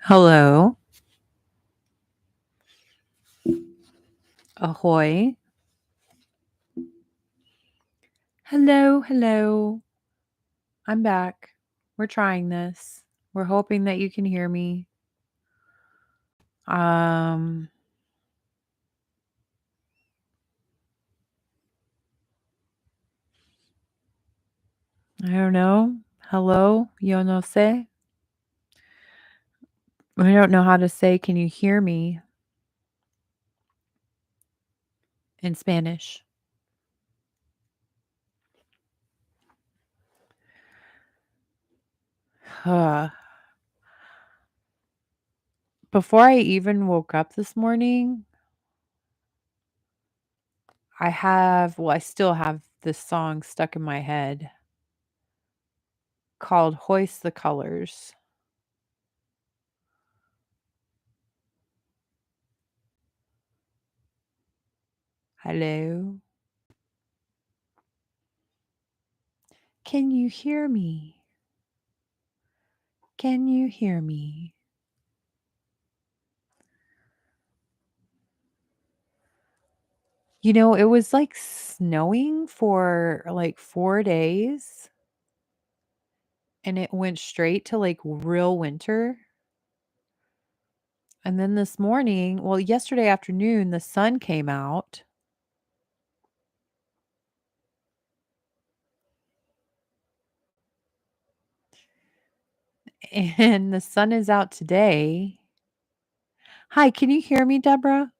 Hello. Ahoy. Hello, hello. I'm back. We're trying this. We're hoping that you can hear me. Um, I don't know. Hello, yo no sé. I don't know how to say, can you hear me in Spanish? Before I even woke up this morning, I still have this song stuck in my head called Hoist the Colors. Hello. Can you hear me? Can you hear me? It was like snowing for like 4 days and it went straight to like real winter. And then this morning, well, yesterday afternoon, the sun came out and the sun is out today. Hi, can you hear me, Deborah?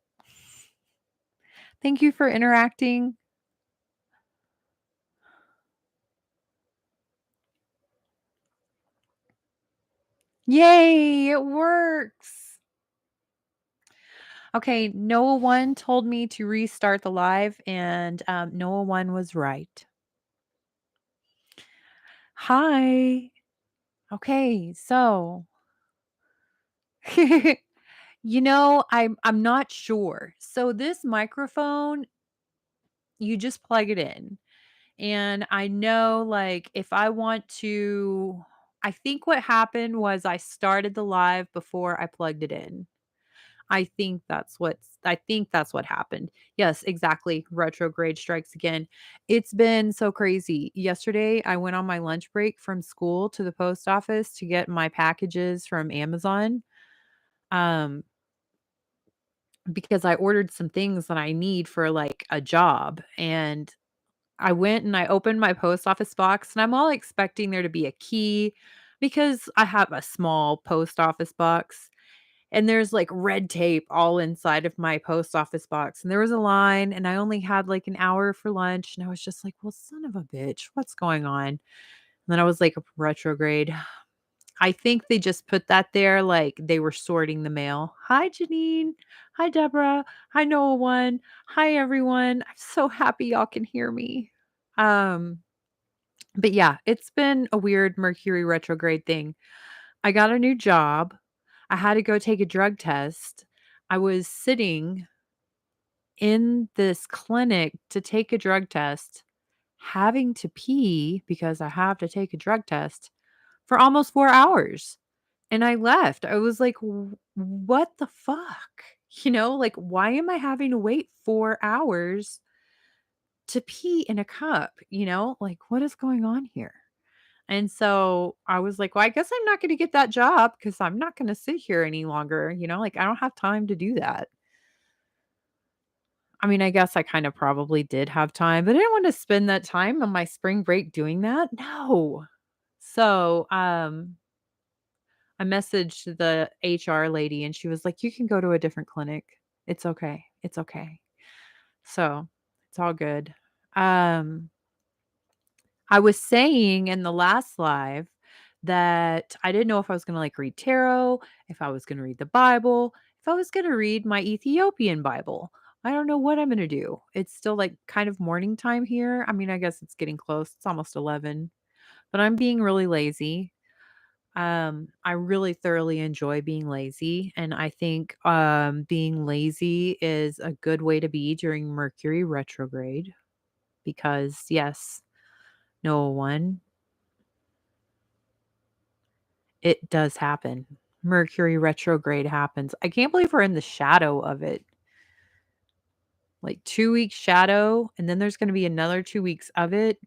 Thank you for interacting. Yay, it works. Okay, Noah 1 told me to restart the live, and Noah 1 was right. Hi. Okay, so I'm not sure. So this microphone, you just plug it in. And I know like if I want to I think what happened was I started the live before I plugged it in. I think that's what happened. Yes, exactly. Retrograde strikes again. It's been so crazy. Yesterday, I went on my lunch break from school to the post office to get my packages from Amazon. Um because I ordered some things that I need for like a job, and I went and I opened my post office box and I'm all expecting there to be a key because I have a small post office box and there's like red tape all inside of my post office box, and there was a line and I only had like an hour for lunch, and I was just like, "Well, son of a bitch, what's going on?" And then I was like, "Retrograde." I think they just put that there like they were sorting the mail. Hi, Janine. Hi, Deborah. Hi, Noah One. Hi, everyone. I'm so happy y'all can hear me. Um, but yeah, it's been a weird Mercury retrograde thing. I got a new job. I had to go take a drug test. I was sitting in this clinic to take a drug test, having to pee because I have to take a drug test for almost 4 hours. And I left. I was like, What the fuck?" Like, "Why am I having to wait 4 hours to pee in a cup?" Like, "What is going on here?" And so I was like, "Well, I guess I'm not gonna get that job because 'cause I'm not gonna sit here any longer," like, I don't have time to do that. I mean, I guess I kind of probably did have time, but I didn't want to spend that time on my spring break doing that. No. So, I messaged the HR lady and she was like, "You can go to a different clinic. It's okay. It's okay." So, it's all good. Um, I was saying in the last live that I didn't know if I was going to like read tarot, if I was going to read the Bible, if I was going to read my Ethiopian Bible. I don't know what I'm going to do. It's still like kind of morning time here. I mean, I guess it's getting close. It's almost 11, but I'm being really lazy. I really thoroughly enjoy being lazy, and I think being lazy is a good way to be during Mercury retrograde because yes, no one, it does happen. Mercury retrograde happens. I can't believe we're in the shadow of it. Like 2 weeks shadow, and then there's gonna be another 2 weeks of it,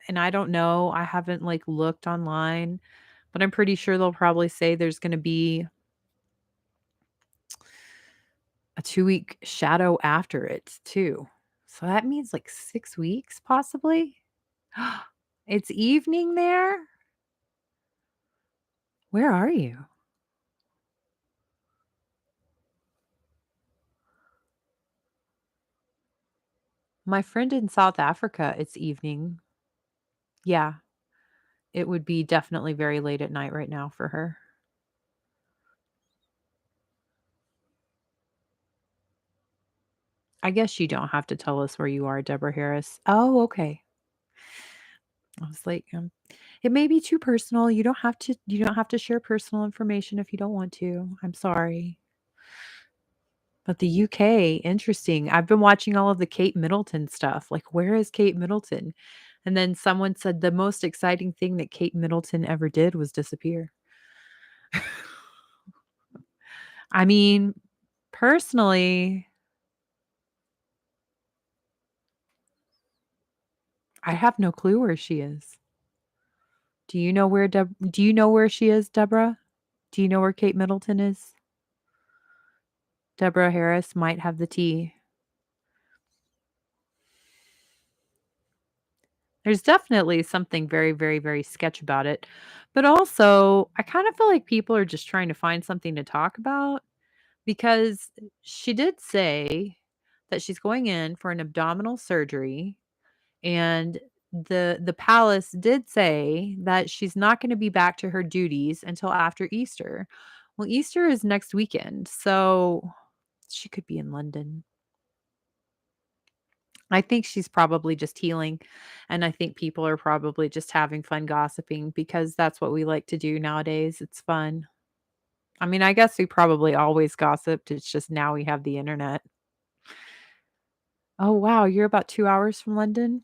and I don't know, I haven't, like, looked online, but I'm pretty sure they'll probably say there's gonna be a 2-week shadow after it too. So that means, like, 6 weeks possibly? It's evening there? Where are you? My friend in South Africa, it's evening. Yeah, it would be definitely very late at night right now for her. I guess you don't have to tell us where you are, Deborah Harris. Oh, okay. I was like, it may be too personal. You don't have to share personal information if you don't want to. I'm sorry. But the UK, interesting. I've been watching all of the Kate Middleton stuff. Like, where is Kate Middleton? And then someone said the most exciting thing that Kate Middleton ever did was disappear. I mean, personally, I have no clue where she is. Do you know where she is, Deborah? Do you know where Kate Middleton is? Deborah Harris might have the tea. There's definitely something very, very, very sketch about it. But also, I kind of feel like people are just trying to find something to talk about because she did say that she's going in for an abdominal surgery and the palace did say that she's not going to be back to her duties until after Easter. Well, Easter is next weekend, so she could be in London. I think she's probably just healing, and I think people are probably just having fun gossiping because that's what we like to do nowadays. It's fun. I mean, I guess we probably always gossiped. It's just now we have the internet. Oh, wow. You're about 2 hours from London?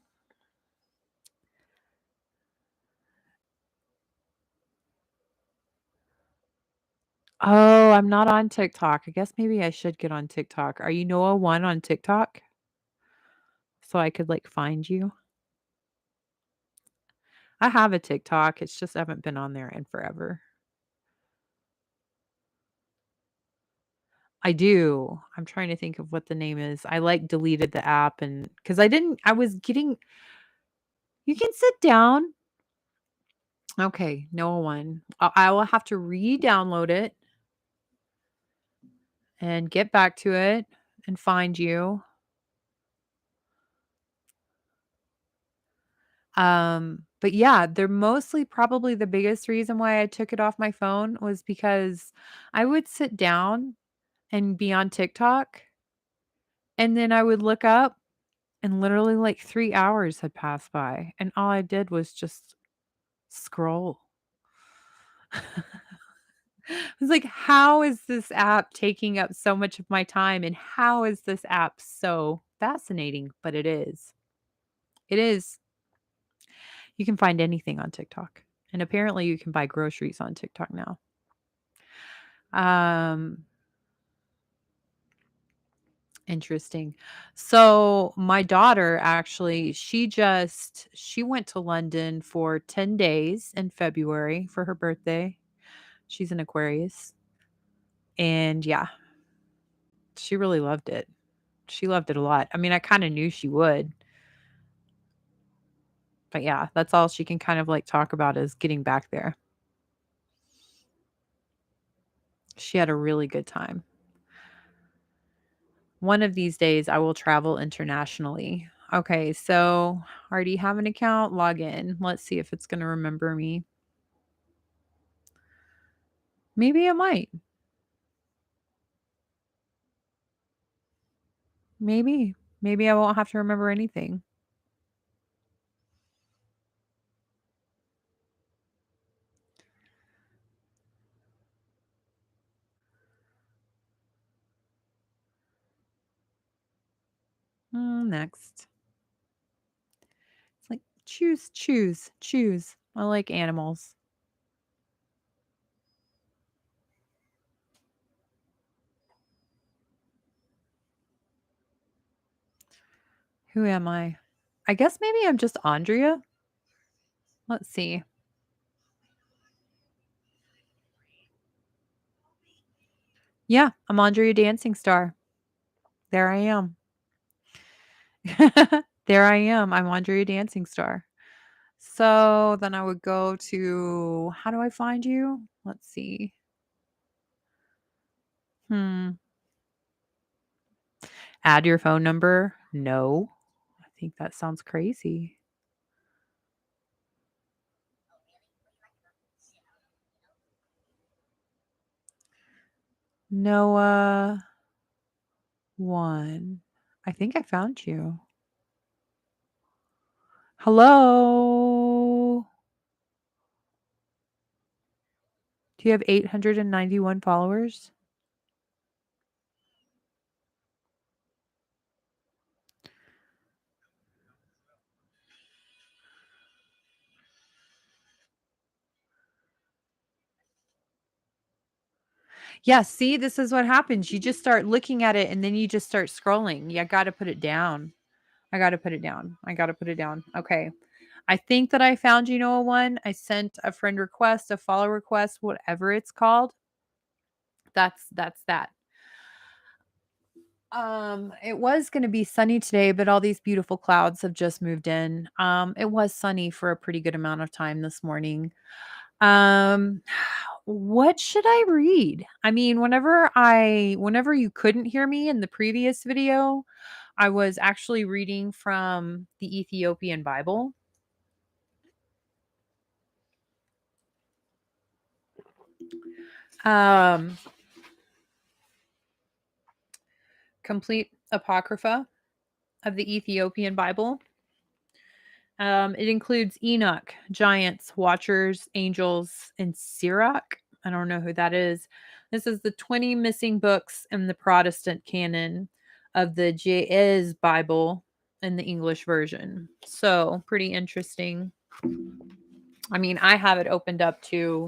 Oh, I'm not on TikTok. I guess maybe I should get on TikTok. Are you Noah1 on TikTok? So I could like find you? I have a TikTok. It's just I haven't been on there in forever. I do. I'm trying to think of what the name is. I, like, deleted the app and because I was getting you can sit down. Okay, no one. I will have to re-download it and get back to it and find you. But yeah, they're mostly probably the biggest reason why I took it off my phone was because I would sit down and be on TikTok, and then I would look up and literally, like, 3 hours had passed by, and all I did was just scroll. I was like, "How is this app taking up so much of my time, and how is this app so fascinating?" But it is. It is. You can find anything on TikTok, and apparently you can buy groceries on TikTok now. Um, Interesting. So, my daughter actually, she went to London for 10 days in February for her birthday. She's an Aquarius, and yeah, she really loved it. She loved it a lot. I mean, I kinda knew she would, but yeah, that's all she can kind of, like, talk about is getting back there. She had a really good time. One of these days, I will travel internationally. Okay, so I already have an account, log in. Let's see if it's gonna remember me. Maybe it might. Maybe. Maybe I won't have to remember anything. Next. It's like, choose, choose, choose. I like animals. Who am I? I guess maybe I'm just Andrea. Let's see. Yeah, I'm Andrea Dancing Star. There I am. There I am. I'm Andrea Dancing Star. So then I would go to how do I find you? Let's see. Hmm. Add your phone number? No. I think that sounds crazy. Noah 1. I think I found you. Hello? Do you have 891 followers? Yeah, see, this is what happens. You just start looking at it and then you just start scrolling. You gotta put it down. I gotta put it down. I gotta put it down. Okay. I think that I found you Noah 1. I sent a friend request, a follow request, whatever it's called. That's that. It was gonna be sunny today, but all these beautiful clouds have just moved in. It was sunny for a pretty good amount of time this morning. Um, what should I read? I mean, whenever you couldn't hear me in the previous video, I was actually reading from the Ethiopian Bible. Um, Complete Apocrypha of the Ethiopian Bible. It includes Enoch, giants, watchers, angels, and Sirach. I don't know who that is. This is the 20 missing books in the Protestant canon of the Ge'ez Bible in the English version. So, pretty interesting. I mean, I have it opened up to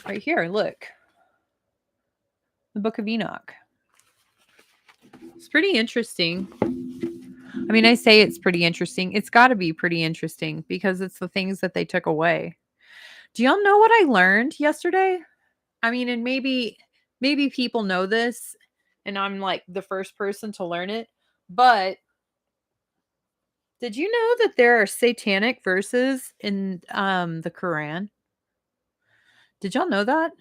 right here. Look, the Book of Enoch. It's pretty interesting. I mean, I say it's pretty interesting. It's got to be pretty interesting because it's the things that they took away. Do y'all know what I learned yesterday? I mean, and maybe people know this and I'm like the first person to learn it, but did you know that there are satanic verses in the Quran? Did y'all know that?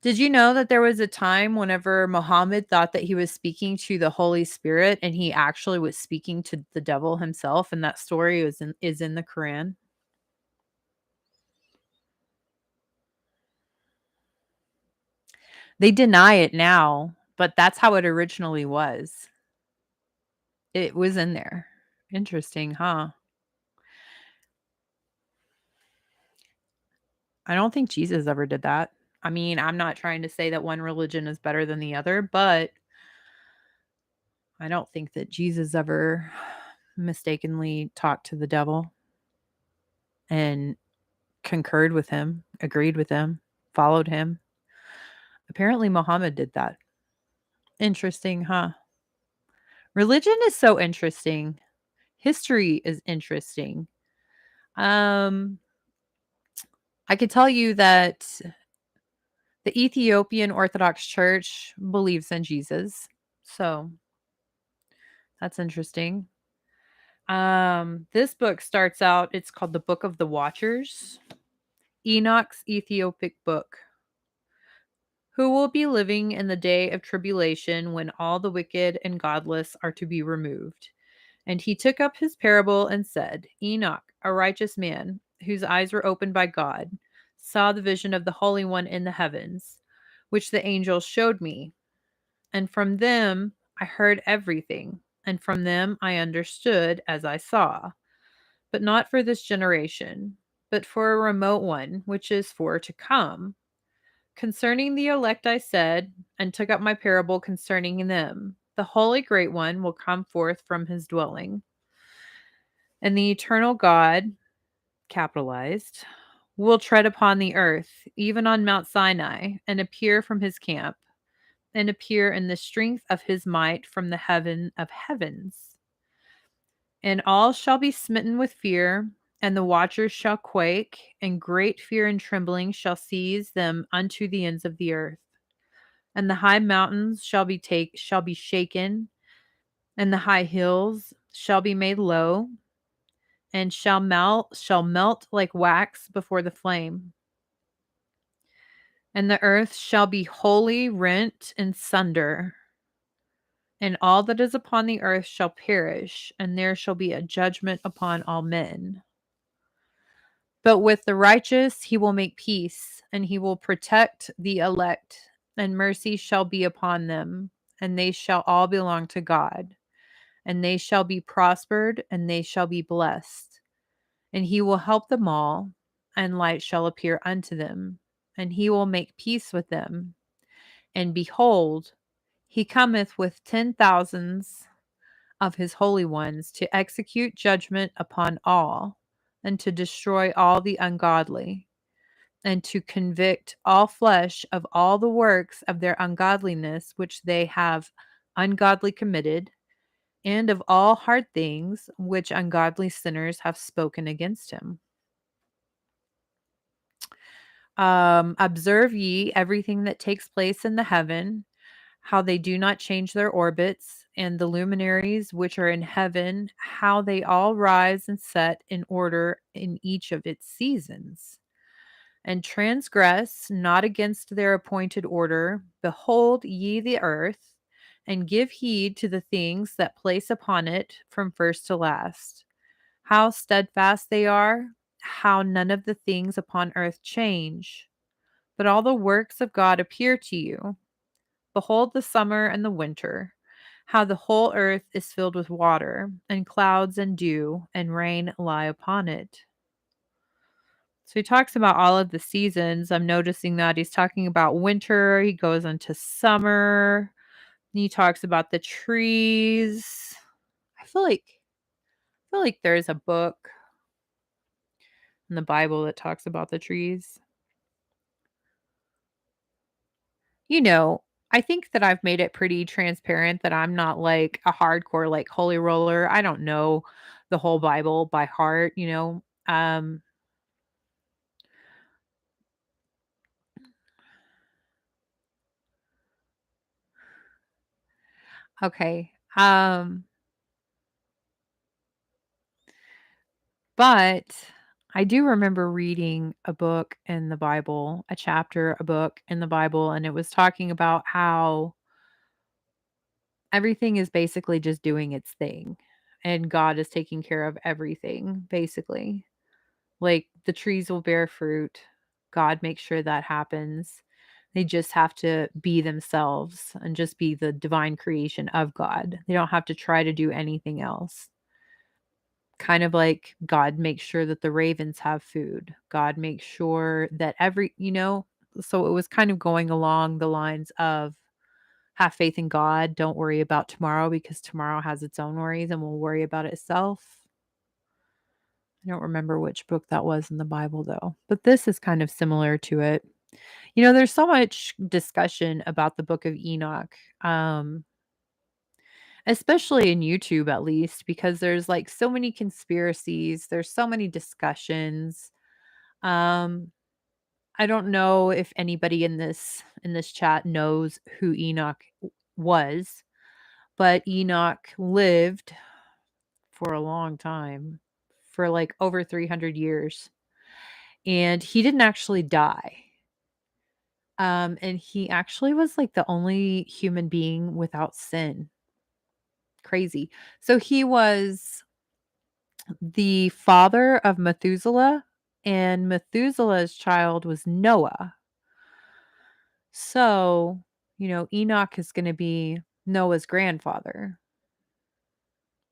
Did you know that there was a time whenever Muhammad thought that he was speaking to the Holy Spirit and he actually was speaking to the devil himself and that story is in the Quran? They deny it now, but that's how it originally was. It was in there. Interesting, huh? I don't think Jesus ever did that. I mean, I'm not trying to say that one religion is better than the other, but I don't think that Jesus ever mistakenly talked to the devil and concurred with him, agreed with him, followed him. Apparently, Muhammad did that. Interesting, huh? Religion is so interesting. History is interesting. Um, I could tell you that the Ethiopian Orthodox Church believes in Jesus. So that's interesting. This book starts out, it's called the Book of the Watchers, Enoch's Ethiopic book. Who will be living in the day of tribulation when all the wicked and godless are to be removed? And he took up his parable and said, Enoch, a righteous man, whose eyes were opened by God, saw the vision of the Holy One in the heavens, which the angels showed me. And from them I heard everything, and from them I understood as I saw. But not for this generation, but for a remote one, which is for to come. Concerning the elect I said, and took up my parable concerning them. The Holy Great One will come forth from his dwelling, and the eternal God, capitalized, will tread upon the earth, even on Mount Sinai, and appear from his camp, and appear in the strength of his might from the heaven of heavens. And all shall be smitten with fear, and the watchers shall quake, and great fear and trembling shall seize them unto the ends of the earth. And the high mountains shall be shaken, and the high hills shall be made low, and shall melt like wax before the flame. And the earth shall be wholly rent in sunder, and all that is upon the earth shall perish, and there shall be a judgment upon all men. But with the righteous he will make peace, and he will protect the elect, and mercy shall be upon them, and they shall all belong to God, and they shall be prospered, and they shall be blessed. And he will help them all, and light shall appear unto them, and he will make peace with them. And behold, he cometh with 10,000s of his holy ones to execute judgment upon all, and to destroy all the ungodly, and to convict all flesh of all the works of their ungodliness which they have ungodly committed, and of all hard things which ungodly sinners have spoken against him. Observe ye everything that takes place in the heaven, how they do not change their orbits, and the luminaries which are in heaven, how they all rise and set in order in each of its seasons. And transgress not against their appointed order. Behold ye the earth, and give heed to the things that place upon it from first to last. How steadfast they are, how none of the things upon earth change. But all the works of God appear to you. Behold the summer and the winter, how the whole earth is filled with water, and clouds and dew and rain lie upon it. So he talks about all of the seasons. I'm noticing that he's talking about winter, he goes into summer, and he talks about the trees. I feel like there's a book in the Bible that talks about the trees. You know, I think that I've made it pretty transparent that I'm not like a hardcore like holy roller. I don't know the whole Bible by heart. Okay. But I do remember reading a book in the Bible, a chapter, a book in the Bible, and it was talking about how everything is basically just doing its thing and God is taking care of everything, basically. Like the trees will bear fruit. God makes sure that happens. They just have to be themselves and just be the divine creation of God. They don't have to try to do anything else. Kind of like God makes sure that the ravens have food. God makes sure that so it was kind of going along the lines of have faith in God, don't worry about tomorrow because tomorrow has its own worries and will worry about itself. I don't remember which book that was in the Bible though, but this is kind of similar to it. There's so much discussion about the book of Enoch, um, especially in YouTube at least, because there's like so many conspiracies, there's so many discussions. Um, I don't know if anybody in this chat knows who Enoch was, but Enoch lived for a long time, for like over 300 years, and he didn't actually die. And he actually was like the only human being without sin. Crazy. So he was the father of Methuselah, and Methuselah's child was Noah. So, Enoch is going to be Noah's grandfather.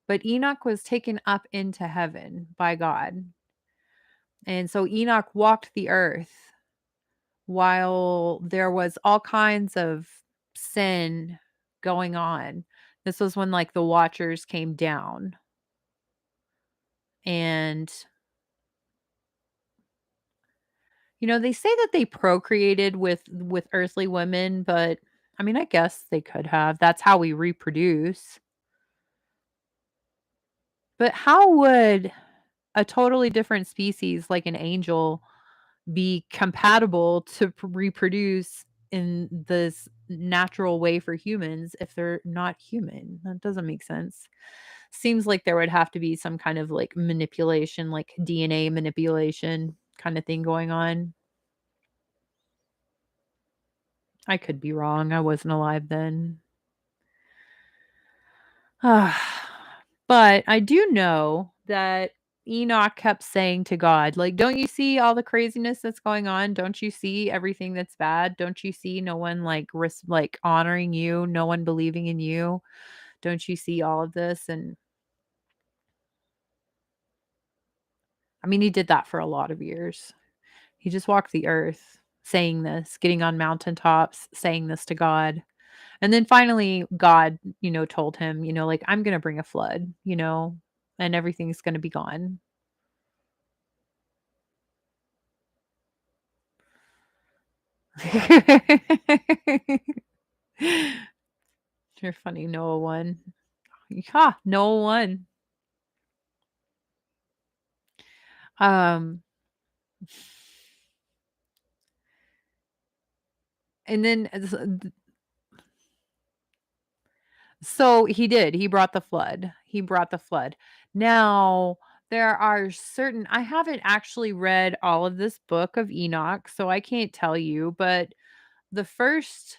But Enoch was taken up into heaven by God. And so Enoch walked the earth while there was all kinds of sin going on. This was when like the watchers came down. And they say that they procreated with earthly women, but I mean, I guess they could have. That's how we reproduce. But how would a totally different species like an angel be compatible to reproduce in this natural way for humans if they're not human? That doesn't make sense. Seems like there would have to be some kind of like manipulation, like DNA manipulation kind of thing going on. I could be wrong. I wasn't alive then. But I do know that Enoch kept saying to God, like, "Don't you see all the craziness that's going on? Don't you see everything that's bad? Don't you see no one like like honoring you, no one believing in you? Don't you see all of this?" And I mean, he did that for a lot of years. He just walked the earth saying this, getting on mountaintops, saying this to God. And then finally, God, told him, like, "I'm gonna bring a flood, and everything's gonna be gone." You're funny, Noah won. Ha, Noah won. Um, and then so he did, he brought the flood. He brought the flood. Now, there are certain I haven't actually read all of this book of Enoch, so I can't tell you, but the first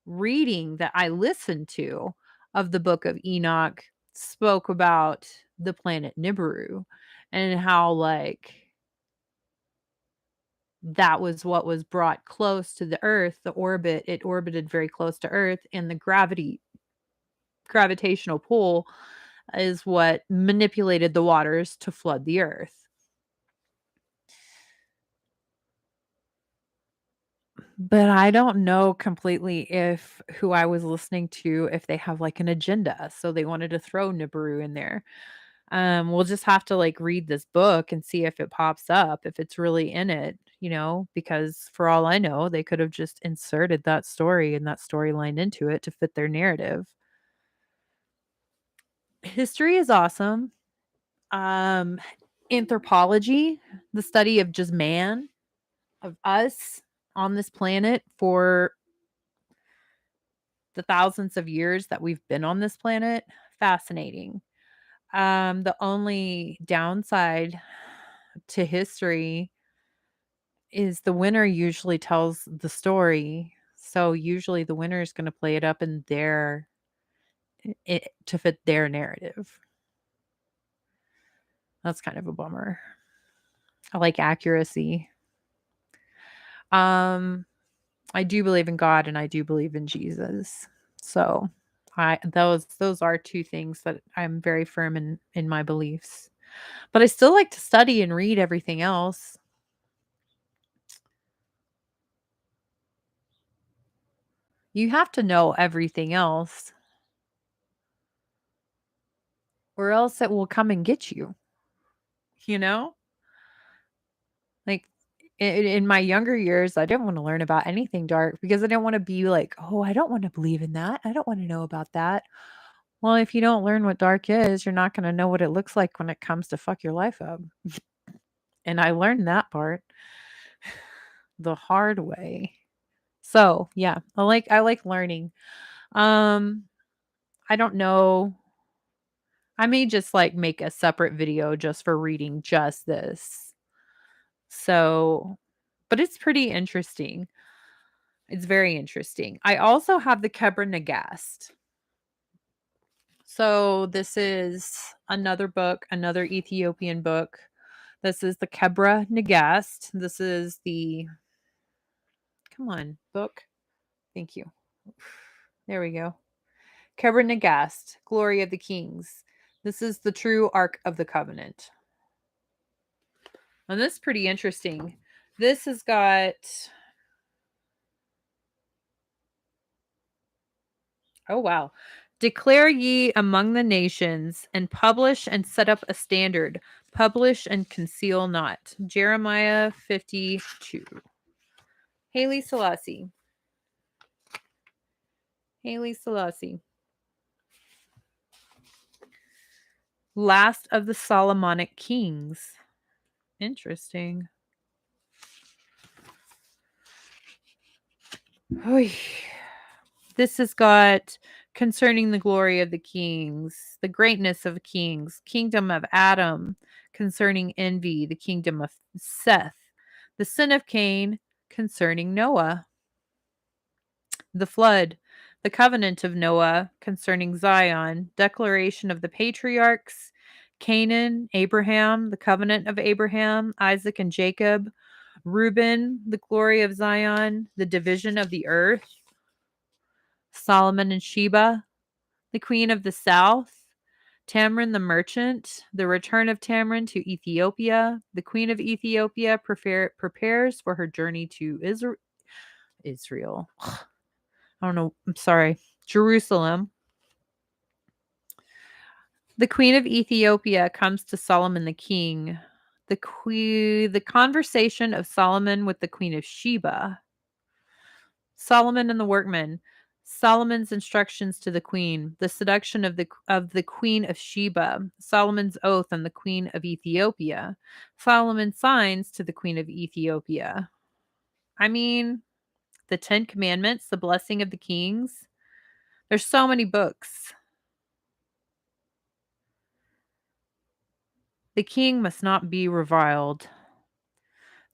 reading that I listened to of the book of Enoch spoke about the planet Nibiru and how, like, that was what was brought close to the Earth, the orbit, it orbited very close to Earth, and the gravitational pull is what manipulated the waters to flood the Earth. But I don't know completely if who I was listening to, if they have, like, an agenda, so they wanted to throw Nibiru in there. We'll just have to, like, read this book and see if it pops up, if it's really in it, because for all I know, they could have just inserted that story and that storyline into it to fit their narrative. History is awesome. Um, Anthropology, the study of just man, of us on this planet for the thousands of years that we've been on this planet, fascinating. The only downside to history is the winner usually tells the story. So usually the winner is going to play it up in to fit their narrative. That's kind of a bummer. I like accuracy. Um I do believe in God and I do believe in Jesus. So I those are two things that I'm very firm in my beliefs. But I still like to study and read everything else. You have to know everything else or else it will come and get you, you know? Like in my younger years, I didn't want to learn about anything dark because I didn't want to be like, "Oh, I don't want to believe in that. I don't want to know about that." Well, if you don't learn what dark is, you're not going to know what it looks like when it comes to fuck your life up. And I learned that part the hard way. So, yeah, I like learning. Um, I don't know. I may just like make a separate video just for reading just this. So, but it's pretty interesting. It's very interesting. I also have the Kebra Nagast. So, this is another book, another Ethiopian book. This is the Kebra Nagast. This is the come on, book. Thank you. There we go. Kebra Nagast, Glory of the Kings. This is the true Ark of the Covenant. And this is pretty interesting. This has got, oh wow. Declare ye among the nations and publish and set up a standard. Publish and conceal not. Jeremiah 52. Haley Selassie. Haley Selassie. Last of the Solomonic kings. Interesting. Oy. This has got concerning the glory of the kings, the greatness of kings, kingdom of Adam, concerning envy, the kingdom of Seth, the sin of Cain, concerning Noah, the flood, the covenant of Noah, concerning Zion, declaration of the patriarchs, Canaan, Abraham, the covenant of Abraham, Isaac and Jacob, Reuben, the glory of Zion, the division of the earth, Solomon and Sheba, the queen of the south, Tamrin the merchant, the return of Tamrin to Ethiopia, the queen of Ethiopia prepares for her journey to Israel. I don't know. I'm sorry. Jerusalem. The queen of Ethiopia comes to Solomon the king. The conversation of Solomon with the queen of Sheba. Solomon and the workmen. Solomon's instructions to the queen, the seduction of the queen of Sheba, Solomon's oath on the queen of Ethiopia, Solomon's signs to the queen of Ethiopia. I mean, the 10 commandments, the blessing of the kings. There's so many books. The king must not be reviled.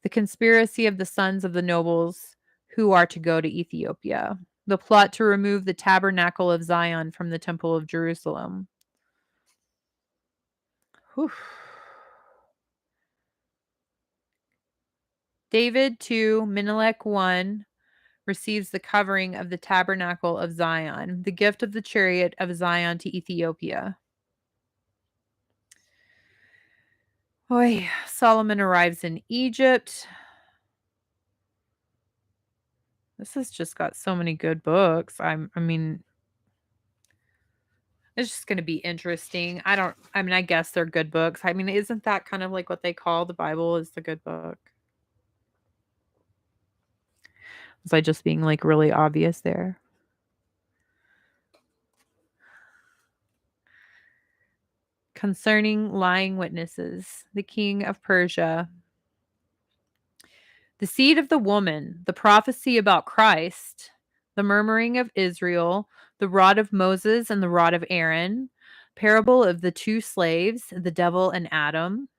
The conspiracy of the sons of the nobles who are to go to Ethiopia. The plot to remove the tabernacle of Zion from the temple of Jerusalem. Whew. David 2, Menelik 1 receives the covering of the tabernacle of Zion, the gift of the chariot of Zion to Ethiopia. Oy, Solomon arrives in Egypt. This has just got so many good books. I mean, it's just going to be interesting. I guess they're good books. I mean, isn't that kind of like what they call the Bible is the good book? Was I just being like really obvious there? Concerning lying witnesses, the king of Persia. The seed of the woman, the prophecy about Christ, the murmuring of Israel, the rod of Moses and the rod of Aaron, parable of the two slaves, the devil and Adam,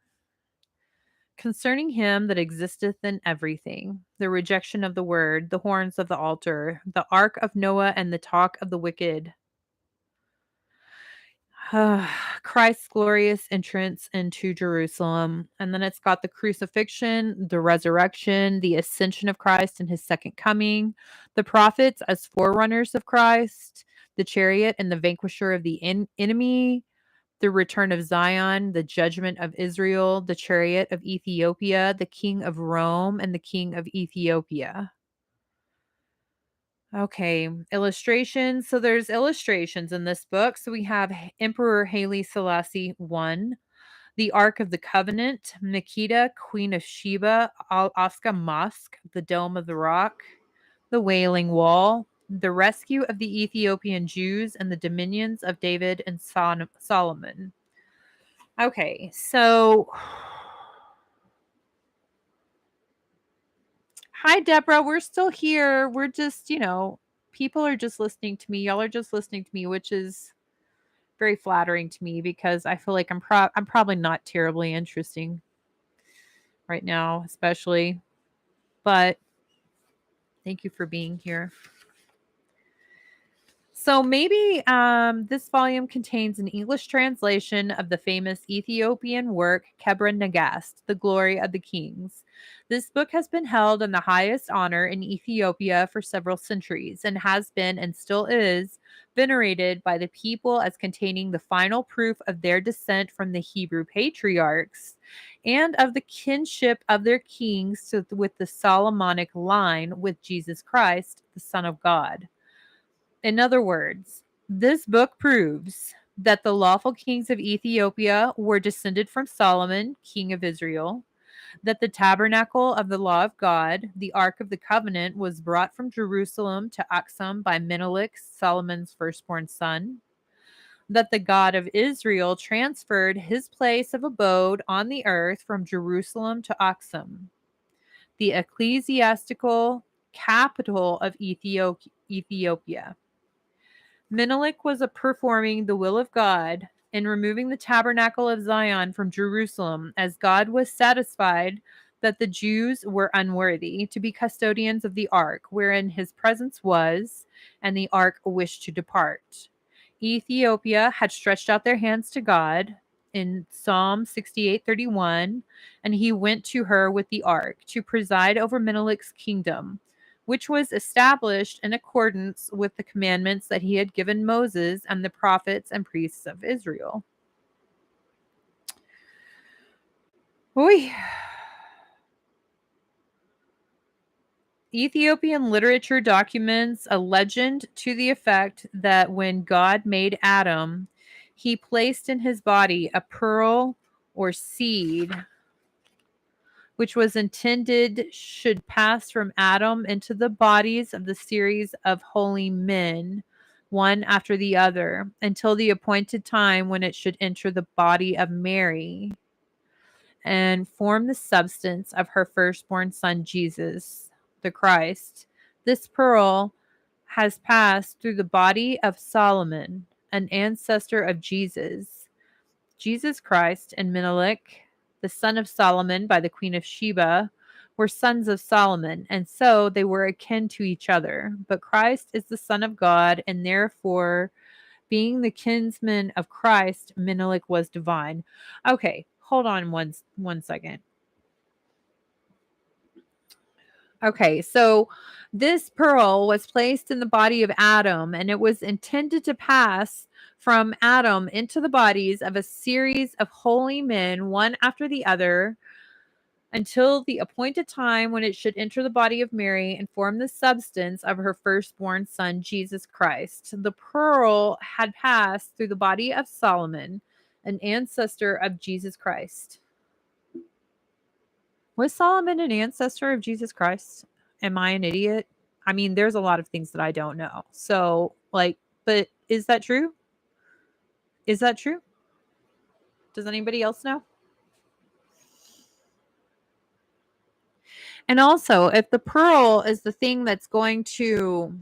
concerning him that existeth in everything, the rejection of the word, the horns of the altar, the ark of Noah and the talk of the wicked. Christ's glorious entrance into Jerusalem. And then it's got the crucifixion, the resurrection, the ascension of Christ and his second coming, the prophets as forerunners of Christ, the chariot and the vanquisher of the enemy, the return of Zion, the judgment of Israel, the chariot of Ethiopia, the king of Rome, and the king of Ethiopia. Okay, illustrations. So there's illustrations in this book. So we have Emperor Haile Selassie I, the Ark of the Covenant, Makeda, Queen of Sheba, Osca Mosque, the Dome of the Rock, the Wailing Wall, the rescue of the Ethiopian Jews, and the dominions of David and Solomon. Okay, so hi, Deborah. We're still here. We're just, people are just listening to me. Y'all are just listening to me, which is very flattering to me because I feel like I'm probably not terribly interesting right now, especially. But thank you for being here. So maybe this volume contains an English translation of the famous Ethiopian work Kebra Nagast, The Glory of the Kings. This book has been held in the highest honor in Ethiopia for several centuries and has been and still is venerated by the people as containing the final proof of their descent from the Hebrew patriarchs and of the kinship of their kings with the Solomonic line with Jesus Christ, the Son of God. In other words, this book proves that the lawful kings of Ethiopia were descended from Solomon, king of Israel, that the tabernacle of the law of God, the ark of the covenant, was brought from Jerusalem to Aksum by Menelik, Solomon's firstborn son, that the God of Israel transferred his place of abode on the earth from Jerusalem to Aksum, the ecclesiastical capital of Ethiopia. Menelik was performing the will of God in removing the tabernacle of Zion from Jerusalem, as God was satisfied that the Jews were unworthy to be custodians of the ark, wherein his presence was, and the ark wished to depart. Ethiopia had stretched out their hands to God in Psalm 68:31, and he went to her with the ark to preside over Menelik's kingdom, which was established in accordance with the commandments that he had given Moses and the prophets and priests of Israel. Oy. Ethiopian literature documents a legend to the effect that when God made Adam, he placed in his body a pearl or seed, which was intended should pass from Adam into the bodies of the series of holy men, one after the other, until the appointed time when it should enter the body of Mary and form the substance of her firstborn son, Jesus, the Christ. This pearl has passed through the body of Solomon, an ancestor of Jesus. Jesus Christ and Menelik, the son of Solomon by the Queen of Sheba, were sons of Solomon, and so they were akin to each other. But Christ is the Son of God, and therefore, being the kinsman of Christ, Menelik was divine. Okay, hold on one second. Okay, so this pearl was placed in the body of Adam, and it was intended to pass from Adam into the bodies of a series of holy men, one after the other, until the appointed time when it should enter the body of Mary and form the substance of her firstborn son, Jesus Christ. The pearl had passed through the body of Solomon, an ancestor of Jesus Christ. Was Solomon an ancestor of Jesus Christ? Am I an idiot? I mean, there's a lot of things that I don't know. So, like, but is that true? Is that true? Does anybody else know? And also, if the pearl is the thing that's going to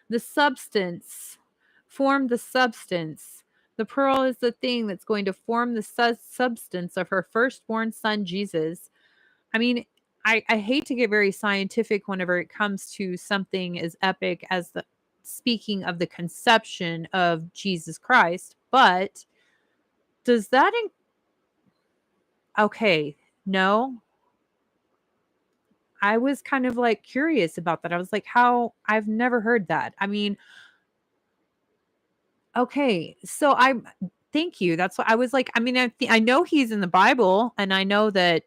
the substance, form the substance, the pearl is the thing that's going to form the substance of her firstborn son, Jesus. I mean, I hate to get very scientific whenever it comes to something as epic as the speaking of the conception of Jesus Christ, but does that okay, no. I was kind of like curious about that. I was like, how I've never heard that. I mean, okay, so I thank you. That's what I was like. I mean, I know he's in the Bible, and I know that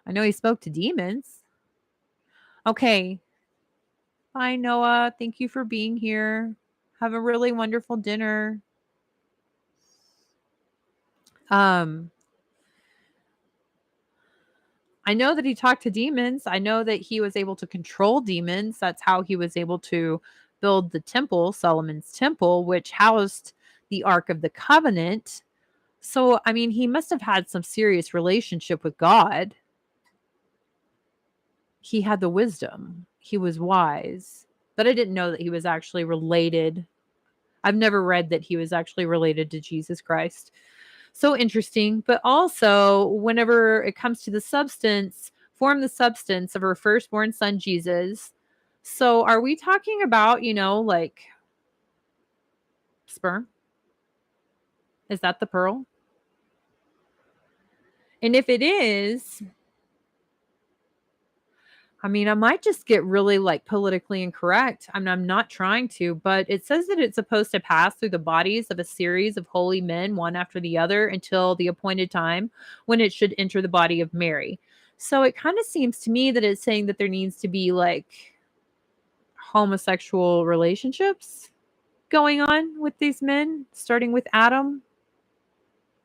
I know he spoke to demons. Okay, bye, Noah. Thank you for being here. Have a really wonderful dinner. Um, I know that he talked to demons. I know that he was able to control demons. That's how he was able to build the temple, Solomon's temple, which housed the Ark of the Covenant. So, I mean, he must have had some serious relationship with God. He had the wisdom. He was wise. But I didn't know that he was actually related. I've never read that he was actually related to Jesus Christ. So interesting. But also, whenever it comes to the substance, form the substance of her firstborn son, Jesus. So, are we talking about, like sperm? Is that the pearl? And if it is, I mean, I might just get really like politically incorrect. I'm not trying to, but it says that it's supposed to pass through the bodies of a series of holy men, one after the other, until the appointed time when it should enter the body of Mary. So it kind of seems to me that it's saying that there needs to be like homosexual relationships going on with these men, starting with Adam.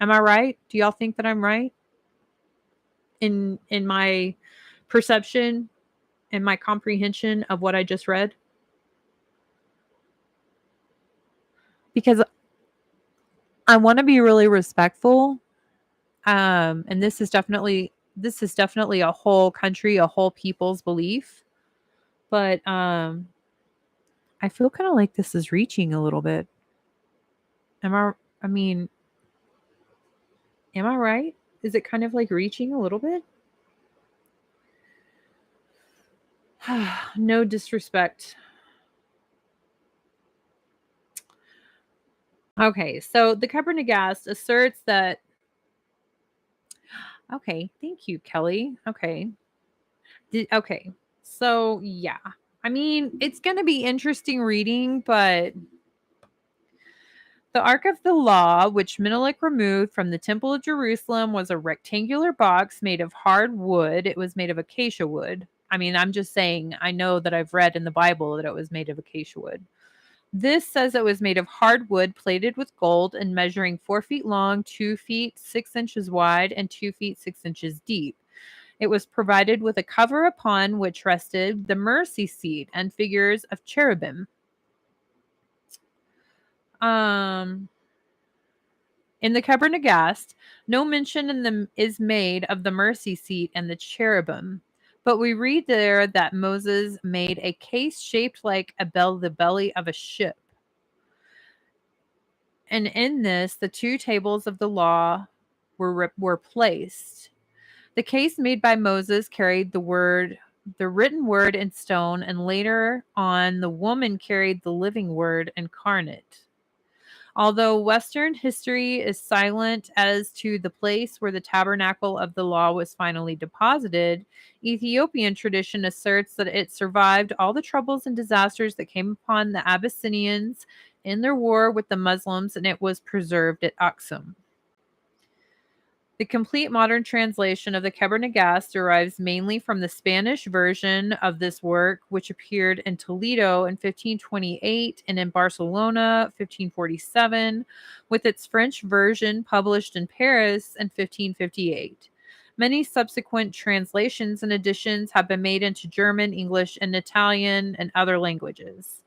Am I right? Do y'all think that I'm right in my perception? in my comprehension of what I just read? Because I want to be really respectful. And this is definitely a whole country, a whole people's belief. But I feel kind of like this is reaching a little bit. Am I I mean, am I right? Is it kind of like reaching a little bit? No disrespect. Okay, so the Kebra asserts that. Okay, thank you, Kelly. Okay. Okay. So, yeah. I mean, it's going to be interesting reading, but the Ark of the Law, which Menelik removed from the Temple of Jerusalem, was a rectangular box made of hard wood. It was made of acacia wood. I mean, I'm just saying, I know that I've read in the Bible that it was made of acacia wood. This says it was made of hard wood plated with gold and measuring 4 feet long, 2 feet 6 inches wide, and 2 feet 6 inches deep. It was provided with a cover upon which rested the mercy seat and figures of cherubim. Um, in the Kebra Nagast, no mention in them is made of the mercy seat and the cherubim, but we read there that Moses made a case shaped like the belly of a ship. And in this, the two tables of the law were placed. The case made by Moses carried the written word in stone, and later on, the woman carried the living word incarnate. Although Western history is silent as to the place where the tabernacle of the law was finally deposited, Ethiopian tradition asserts that it survived all the troubles and disasters that came upon the Abyssinians in their war with the Muslims, and it was preserved at Aksum. The complete modern translation of the Kebra Nagast derives mainly from the Spanish version of this work, which appeared in Toledo in 1528 and in Barcelona 1547, with its French version published in Paris in 1558. Many subsequent translations and editions have been made into German, English, and Italian and other languages.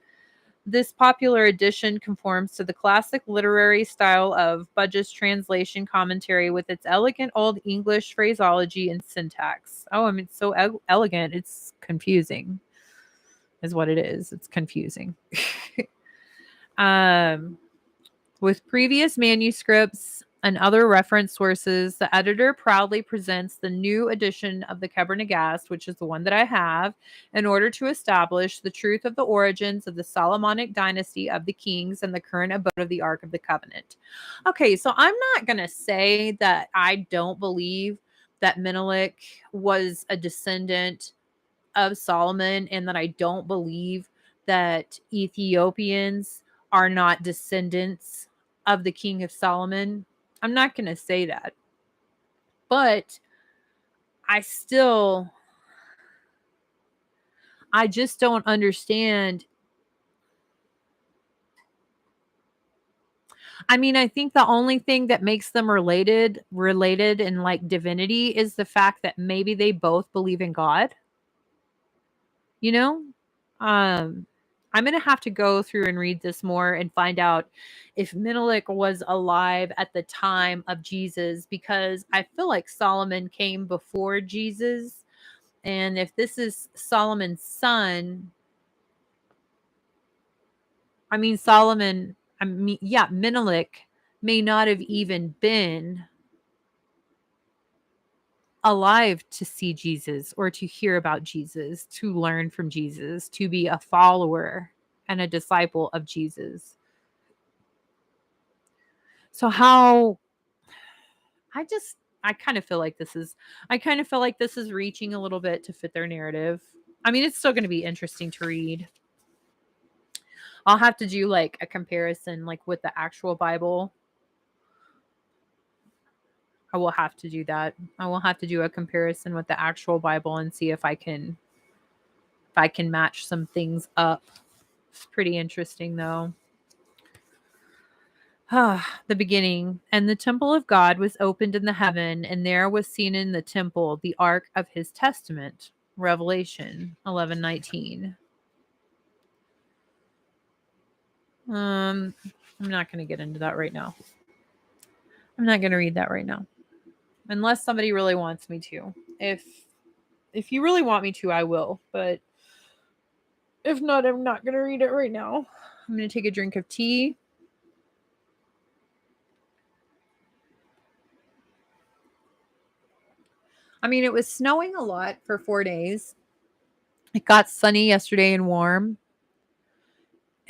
This popular edition conforms to the classic literary style of Budge's translation commentary with its elegant Old English phraseology and syntax. Oh, I mean, it's so elegant, it's confusing, is what it is. It's confusing. With previous manuscripts and other reference sources, the editor proudly presents the new edition of the Kebra Nagast, which is the one that I have, in order to establish the truth of the origins of the Solomonic dynasty of the kings and the current abode of the Ark of the Covenant. Okay, so I'm not going to say that I don't believe that Menelik was a descendant of Solomon and that I don't believe that Ethiopians are not descendants of the King of Solomon. I'm not going to say that. But I still, I just don't understand. I mean, I think the only thing that makes them related in like divinity is the fact that maybe they both believe in God, you know? Um I'm going to have to go through and read this more and find out if Menelik was alive at the time of Jesus, because I feel like Solomon came before Jesus. And if this is Solomon's son, I mean, Menelik may not have even been alive to see Jesus or to hear about Jesus, to learn from Jesus, to be a follower and a disciple of Jesus. So how I just I kind of feel like this is reaching a little bit to fit their narrative. I mean, it's still going to be interesting to read. I'll have to do like a comparison like with the actual Bible. I will have to do that. I will have to do a comparison with the actual Bible and see if I can match some things up. It's pretty interesting though. The beginning. And the temple of God was opened in the heaven, and there was seen in the temple the ark of his testament. Revelation 11:19. I'm not going to get into that right now. I'm not going to read that right now. Unless somebody really wants me to. If you really want me to, I will, but if not, I'm not going to read it right now. I'm going to take a drink of tea. I mean, it was snowing a lot for 4 days. It got sunny yesterday and warm.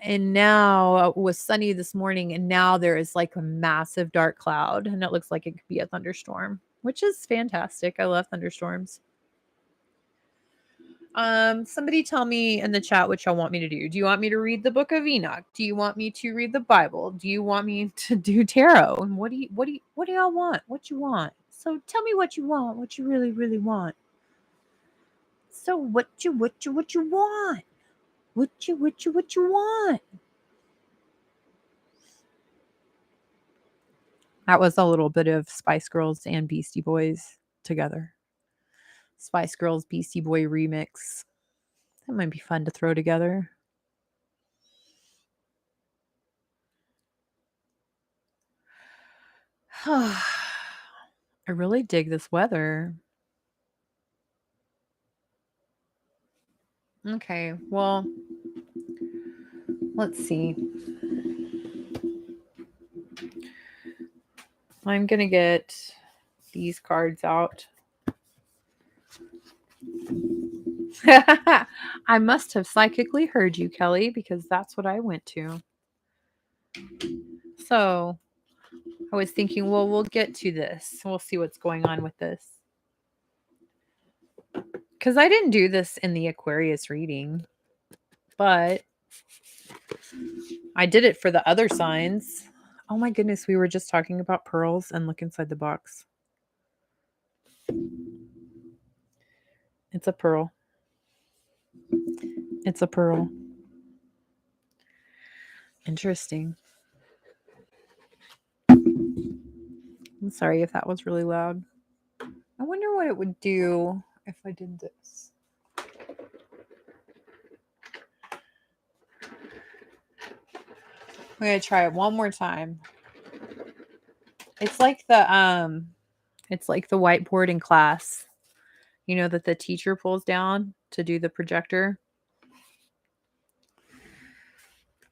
And now it was sunny this morning, and now there is like a massive dark cloud, and it looks like it could be a thunderstorm, which is fantastic. I love thunderstorms. Somebody tell me in the chat what y'all want me to do. Do you want me to read the book of Enoch? Do you want me to read the Bible? Do you want me to do tarot? And what do y'all want? What you want? So tell me what you want, what you really, really want. So what you want? What you want? That was a little bit of Spice Girls and Beastie Boys together. Spice Girls Beastie Boy remix. That might be fun to throw together. I really dig this weather. Okay, well, let's see. I'm going to get these cards out. I must have psychically heard you, Kelly, because that's what I went to. So I was thinking, well, we'll get to this. We'll see what's going on with this. Because I didn't do this in the Aquarius reading, but I did it for the other signs. Oh my goodness, we were just talking about pearls, and look inside the box. It's a pearl. It's a pearl. Interesting. I'm sorry if that was really loud. I wonder what it would do if I did this. I'm gonna try it one more time. It's like the whiteboard in class, you know, that the teacher pulls down to do the projector.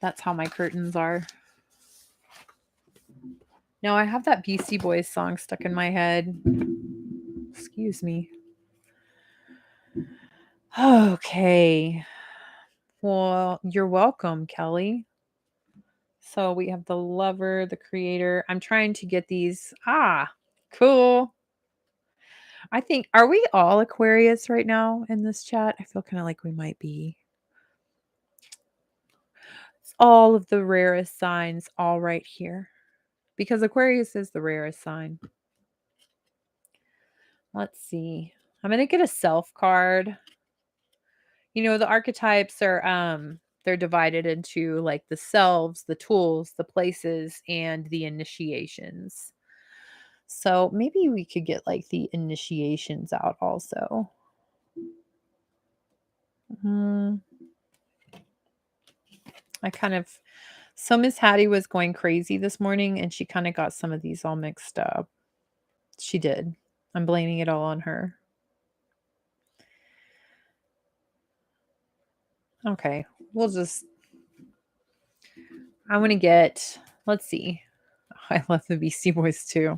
That's how my curtains are. Now I have that Beastie Boys song stuck in my head. Excuse me. Okay. Well, you're welcome, Kelly. So we have the lover, the creator. I'm trying to get these. Cool. I think, are we all Aquarius right now in this chat? I feel kind of like we might be. It's all of the rarest signs all right here. Because Aquarius is the rarest sign. Let's see. I'm going to get a self card. You know, the archetypes are they're divided into like the selves, the tools, the places, and the initiations. So maybe we could get like the initiations out also. So Miss Hattie was going crazy this morning, and she kind of got some of these all mixed up. She did. I'm blaming it all on her. Okay, I want to get, let's see. I love the Beastie Boys too.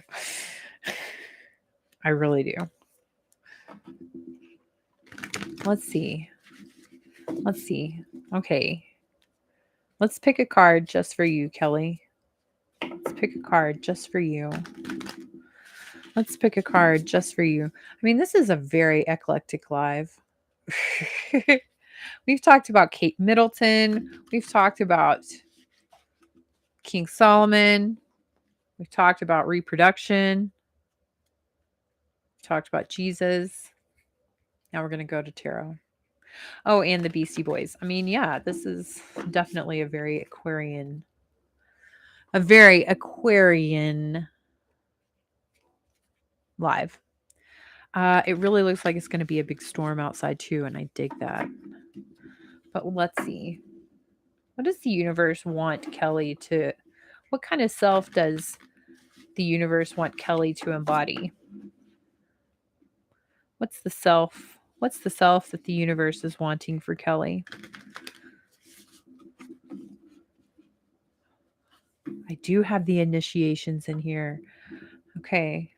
I really do. Let's see. Okay. Let's pick a card just for you, Kelly. Let's pick a card just for you. Let's pick a card just for you. I mean, this is a very eclectic live. We've talked about Kate Middleton. We've talked about King Solomon. We've talked about reproduction. We've talked about Jesus. Now we're going to go to tarot. Oh, and the Beastie Boys. I mean, yeah, this is definitely a very Aquarian live. It really looks like it's going to be a big storm outside too, and I dig that. But let's see. What does the universe want Kelly to? What kind of self does the universe want Kelly to embody? What's the self? What's the self that the universe is wanting for Kelly? I do have the initiations in here. Okay.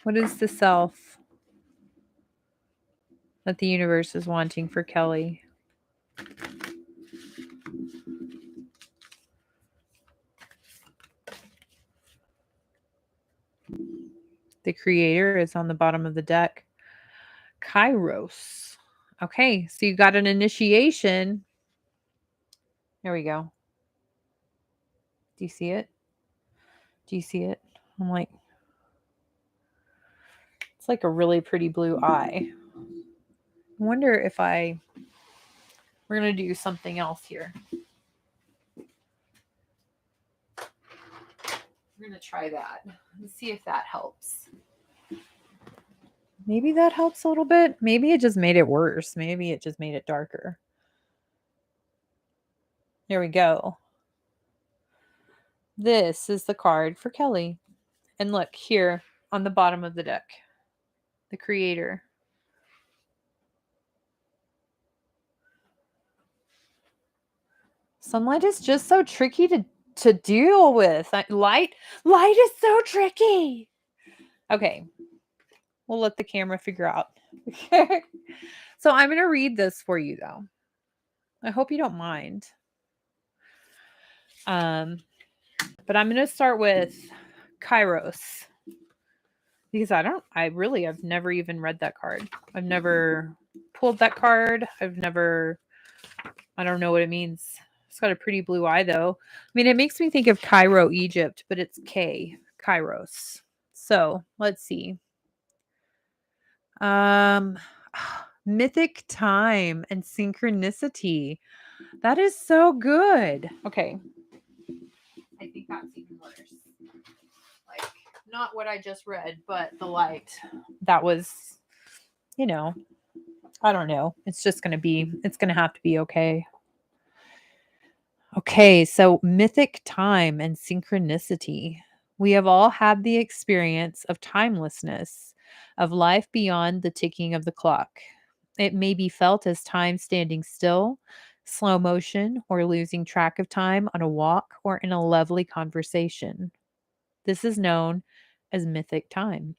What is the self that the universe is wanting for Kelly? The creator is on the bottom of the deck. Kairos. Okay, so you got an initiation. There we go. Do you see it? Do you see it? I'm like, it's like a really pretty blue eye. I wonder if we're going to do something else here. We're going to try that. Let's see if that helps. Maybe that helps a little bit. Maybe it just made it worse. Maybe it just made it darker. There we go. This is the card for Kelly. And look here on the bottom of the deck. The creator. Sunlight is just so tricky to deal with. Light is so tricky. Okay. We'll let the camera figure out. So I'm going to read this for you though. I hope you don't mind. But I'm going to start with Kairos. Because I've never even read that card. I've never pulled that card. I don't know what it means. It's got a pretty blue eye though. I mean, it makes me think of Cairo, Egypt, but it's Kairos. So let's see. Mythic time and synchronicity. That is so good. Okay. I think that's even worse. Like, not what I just read, but the light. That was, I don't know. It's going to have to be okay. Okay, so mythic time and synchronicity. We have all had the experience of timelessness, of life beyond the ticking of the clock. It may be felt as time standing still, slow motion, or losing track of time on a walk or in a lovely conversation. This is known as mythic time.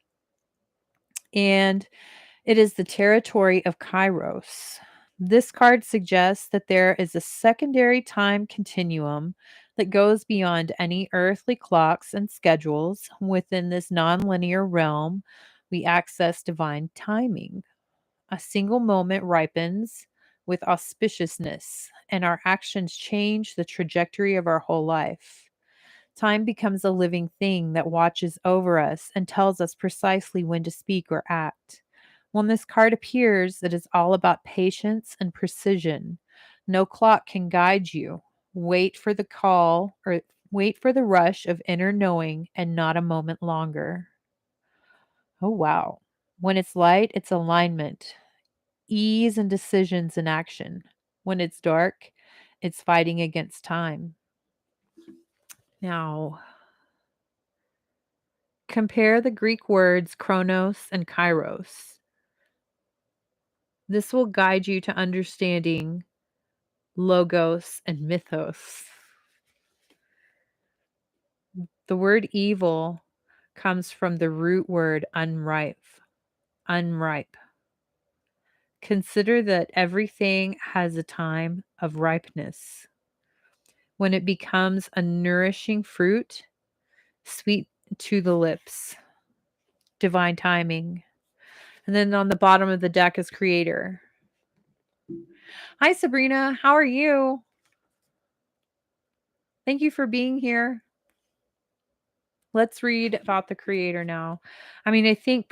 And it is the territory of Kairos. This card suggests that there is a secondary time continuum that goes beyond any earthly clocks and schedules. Within this nonlinear realm, we access divine timing. A single moment ripens with auspiciousness, and our actions change the trajectory of our whole life. Time becomes a living thing that watches over us and tells us precisely when to speak or act. When this card appears, it is all about patience and precision. No clock can guide you. Wait for the call or wait for the rush of inner knowing and not a moment longer. Oh, wow. When it's light, it's alignment, ease, and decisions in action. When it's dark, it's fighting against time. Now, compare the Greek words chronos and kairos. This will guide you to understanding logos and mythos. The word evil comes from the root word unripe. Unripe. Consider that everything has a time of ripeness. When it becomes a nourishing fruit, sweet to the lips, divine timing. And then on the bottom of the deck is creator. Hi, Sabrina. How are you? Thank you for being here. Let's read about the creator now. I mean, I think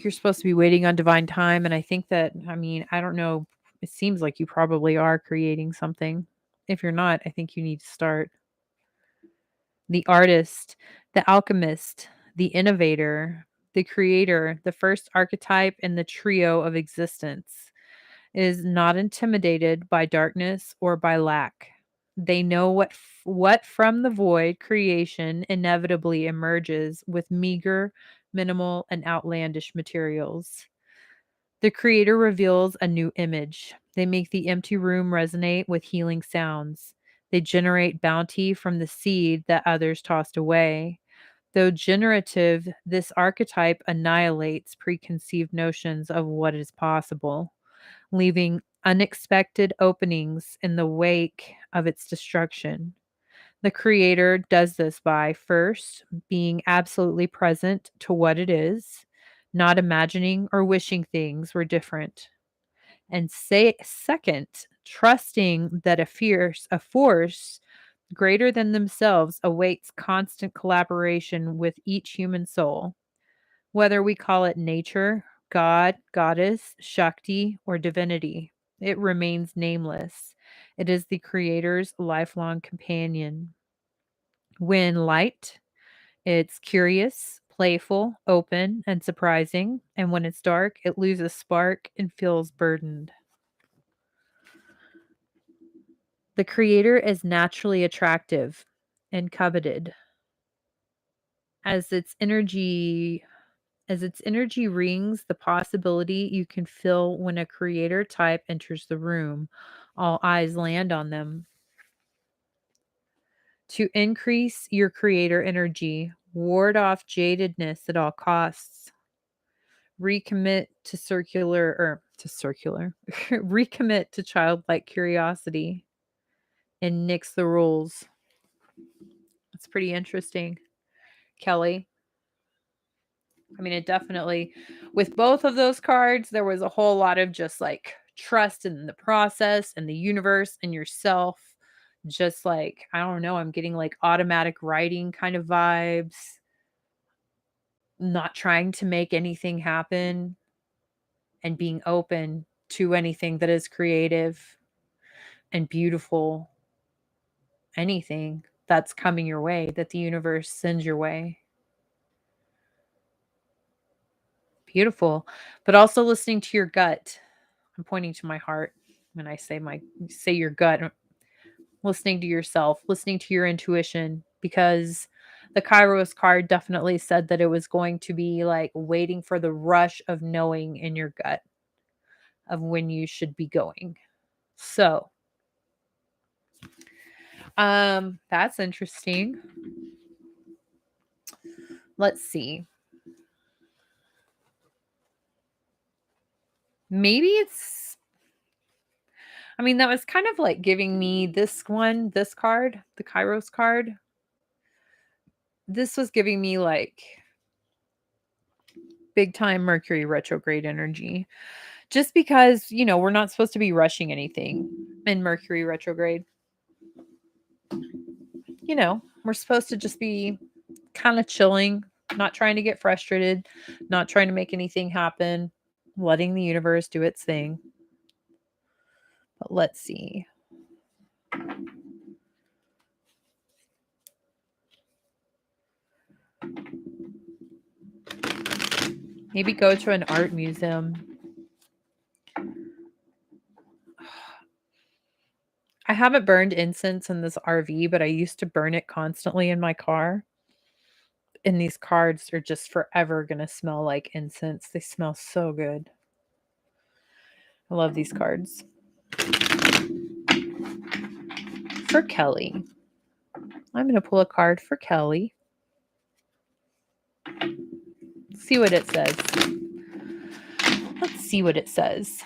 you're supposed to be waiting on divine time. And I think that, I don't know. It seems like you probably are creating something. If you're not, I think you need to start. The artist, The alchemist, the innovator, the creator, the first archetype in the trio of existence, is not intimidated by darkness or by lack. They know what from the void creation inevitably emerges with meager, minimal, and outlandish materials. The creator reveals a new image. They make the empty room resonate with healing sounds. They generate bounty from the seed that others tossed away. Though generative, this archetype annihilates preconceived notions of what is possible, leaving unexpected openings in the wake of its destruction. The creator does this by first being absolutely present to what it is, not imagining or wishing things were different. And second, trusting that a force greater than themselves awaits constant collaboration with each human soul, whether we call it nature, God, goddess, Shakti, or divinity. It remains nameless. It is the Creator's lifelong companion. When light, it's curious, playful, open, and surprising. And when it's dark, it loses spark and feels burdened. The Creator is naturally attractive and coveted as its energy rings the possibility you can feel when a creator type enters the room. All eyes land on them. To increase your creator energy, ward off jadedness at all costs. Recommit to recommit to childlike curiosity and nix the rules. It's pretty interesting, Kelly. I mean, it definitely, with both of those cards, there was a whole lot of just like trust in the process and the universe and yourself. Just like, I don't know, I'm getting like automatic writing kind of vibes, not trying to make anything happen and being open to anything that is creative and beautiful, anything that's coming your way, that the universe sends your way. Beautiful. But also listening to your gut. I'm pointing to my heart when I say your gut, listening to yourself, listening to your intuition, because the Kairos card definitely said that it was going to be like waiting for the rush of knowing in your gut of when you should be going. So, that's interesting. Let's see. Maybe it's I mean, that was kind of like giving me this card, the Kairos card. This was giving me like big time Mercury retrograde energy. Just because, we're not supposed to be rushing anything in Mercury retrograde. We're supposed to just be kind of chilling, not trying to get frustrated, not trying to make anything happen, letting the universe do its thing. But let's see. Maybe go to an art museum. I haven't burned incense in this RV, but I used to burn it constantly in my car. And these cards are just forever going to smell like incense. They smell so good. I love these cards. For Kelly, I'm going to pull a card for Kelly. See what it says. Let's see what it says.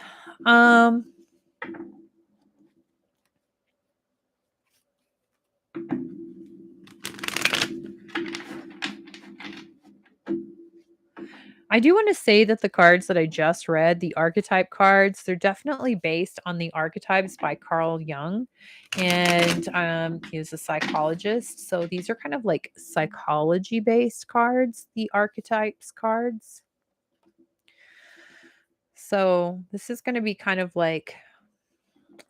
I do want to say that the cards that I just read, the archetype cards, they're definitely based on the archetypes by Carl Jung. And he was a psychologist. So these are kind of like psychology based cards, the archetypes cards. So this is going to be kind of like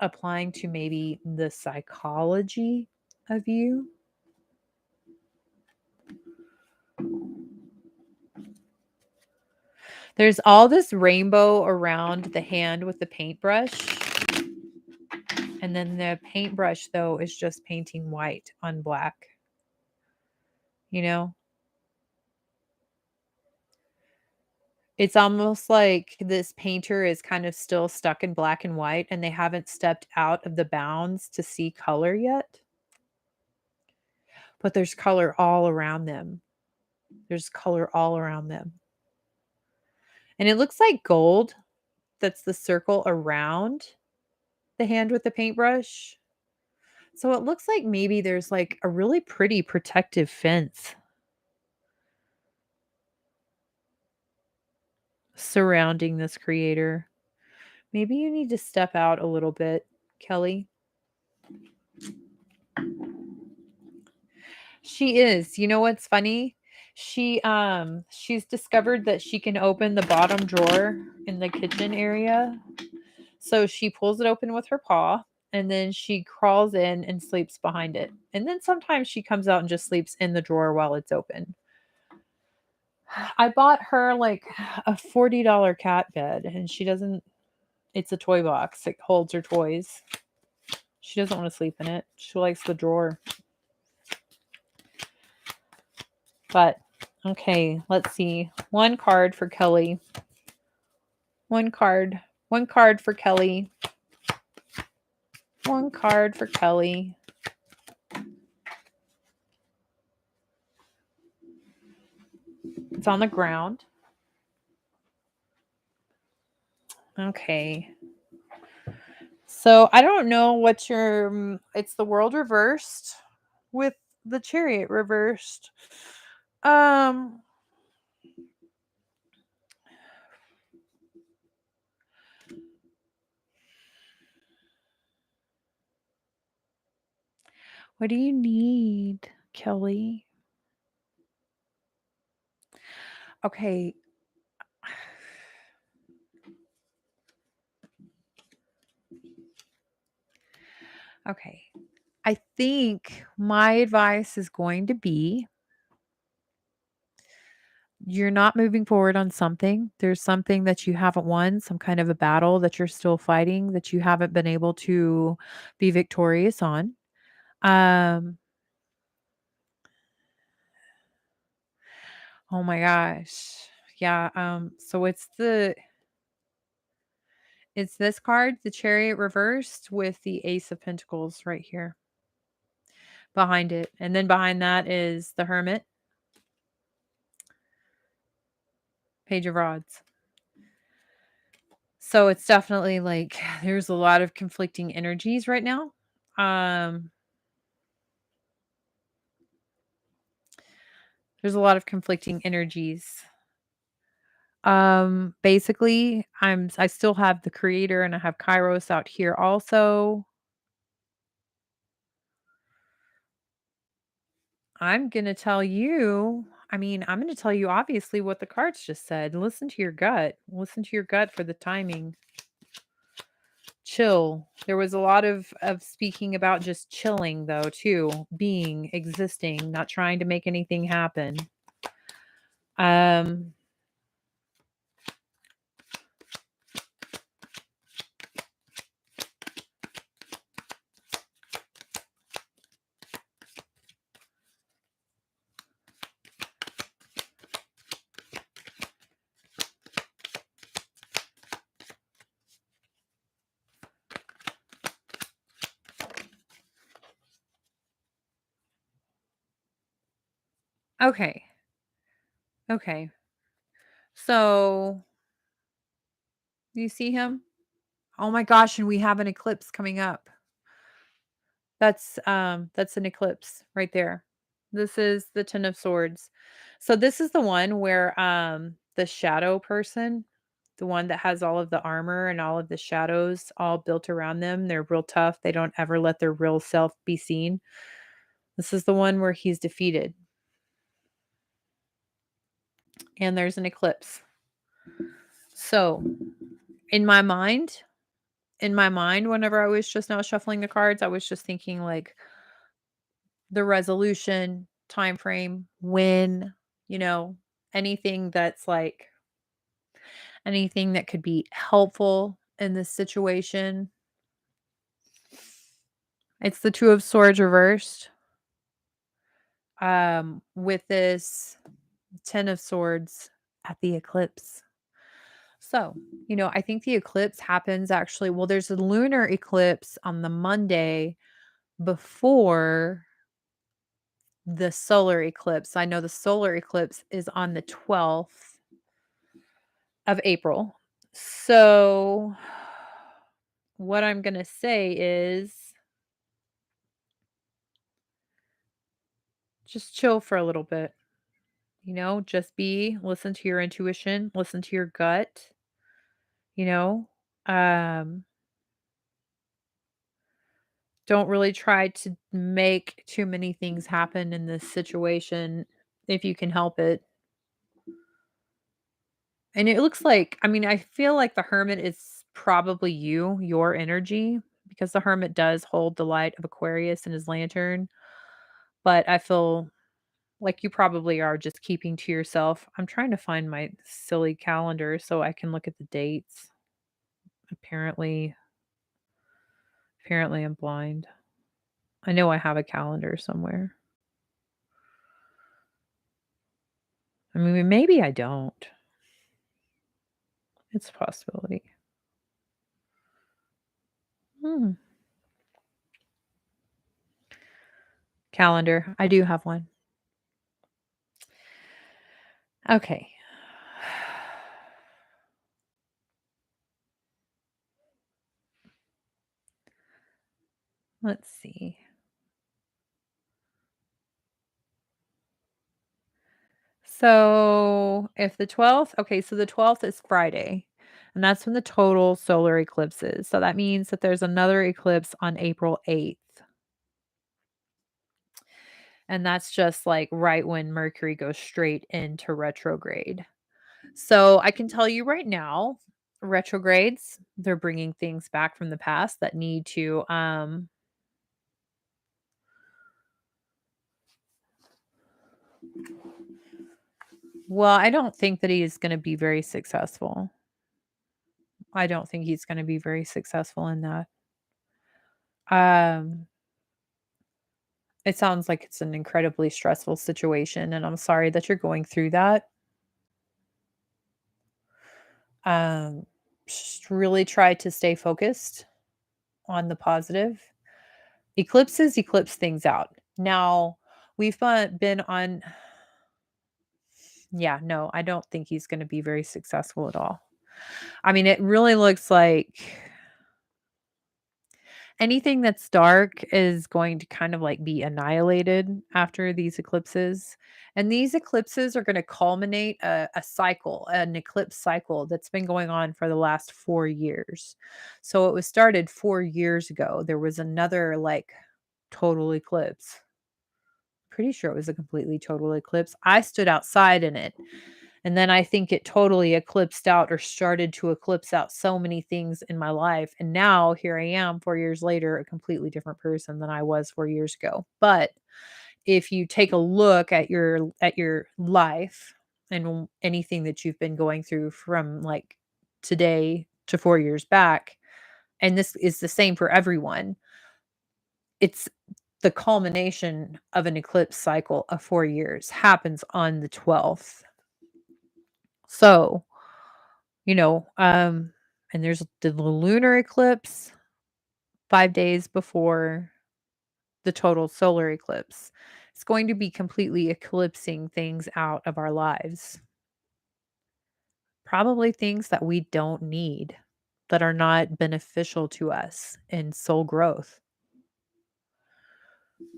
applying to maybe the psychology of you. There's all this rainbow around the hand with the paintbrush, and then the paintbrush, though, is just painting white on black, you know? It's almost like this painter is kind of still stuck in black and white, and they haven't stepped out of the bounds to see color yet, but there's color all around them. There's color all around them. And it looks like gold, that's the circle around the hand with the paintbrush. So it looks like maybe there's, like, a really pretty protective fence surrounding this creator. Maybe you need to step out a little bit, Kelly. She is. You know what's funny? She's discovered that she can open the bottom drawer in the kitchen area. So she pulls it open with her paw, and then she crawls in and sleeps behind it. And then sometimes she comes out and just sleeps in the drawer while it's open. I bought her like a $40 cat bed, and she doesn't, it's a toy box. It holds her toys. She doesn't want to sleep in it. She likes the drawer. But okay, let's see. One card for Kelly. One card. One card for Kelly. One card for Kelly. It's on the ground. Okay. So I don't know what it's the world reversed with the chariot reversed. Um what do you need, Kelly? Okay. Okay. I think my advice is going to be you're not moving forward on something. There's something that you haven't won, some kind of a battle that you're still fighting that you haven't been able to be victorious on. Um, oh my gosh. Yeah, so it's this card, the Chariot reversed with the Ace of Pentacles right here behind it. And then behind that is the Hermit, Page of Rods. So it's definitely like there's a lot of conflicting energies right now. Um there's a lot of conflicting energies. Basically, I still have the creator and I have Kairos out here also. I'm going to tell you, I'm going to tell you obviously what the cards just said. Listen to your gut. Listen to your gut for the timing. Chill. There was a lot of speaking about just chilling though too, being, existing, not trying to make anything happen. Um okay. Okay. So, you see him? Oh my gosh, and we have an eclipse coming up. That's an eclipse right there. This is the 10 of swords. So this is the one where the shadow person, the one that has all of the armor and all of the shadows all built around them, they're real tough. They don't ever let their real self be seen. This is the one where he's defeated. And there's an eclipse. So, in my mind, whenever I was just now shuffling the cards, I was just thinking like the resolution, time frame, when, you know, anything that's like anything that could be helpful in this situation. It's the Two of Swords reversed. With this Ten of Swords at the eclipse. So, I think the eclipse happens actually, well, there's a lunar eclipse on the Monday before the solar eclipse. I know the solar eclipse is on the 12th of April. So, what I'm going to say is just chill for a little bit. Just listen to your intuition, listen to your gut, you know. Um don't really try to make too many things happen in this situation if you can help it. And it looks like, I mean, I feel like the hermit is probably your energy, because the hermit does hold the light of Aquarius in his lantern, but I feel like you probably are just keeping to yourself. I'm trying to find my silly calendar so I can look at the dates. Apparently apparently I'm blind. I know I have a calendar somewhere. I mean, maybe I don't. It's a possibility. Hmm. Calendar. I do have one. Okay. Let's see. So, if the 12th, okay, so the 12th is Friday, and that's when the total solar eclipse is. So that means that there's another eclipse on April 8th. And that's just like right when Mercury goes straight into retrograde. So I can tell you right now, retrogrades, they're bringing things back from the past that need to well, I don't think that he is going to be very successful. I don't think he's going to be very successful in that. Um it sounds like it's an incredibly stressful situation, and I'm sorry that you're going through that. Just really try to stay focused on the positive. Eclipses eclipse things out. Now, we've been on, yeah, no, I don't think he's gonna be very successful at all. I mean, it really looks like anything that's dark is going to kind of like be annihilated after these eclipses. And these eclipses are going to culminate a cycle, an eclipse cycle that's been going on for the last 4 years. So it was started 4 years ago. There was another like total eclipse. Pretty sure it was a completely total eclipse. I stood outside in it. And then I think it totally eclipsed out or started to eclipse out so many things in my life. And now here I am 4 years later, a completely different person than I was 4 years ago. But if you take a look at your life and anything that you've been going through from like today to 4 years back, and this is the same for everyone, it's the culmination of an eclipse cycle of 4 years happens on the 12th. So, and there's the lunar eclipse 5 days before the total solar eclipse. It's going to be completely eclipsing things out of our lives. Probably things that we don't need, that are not beneficial to us in soul growth.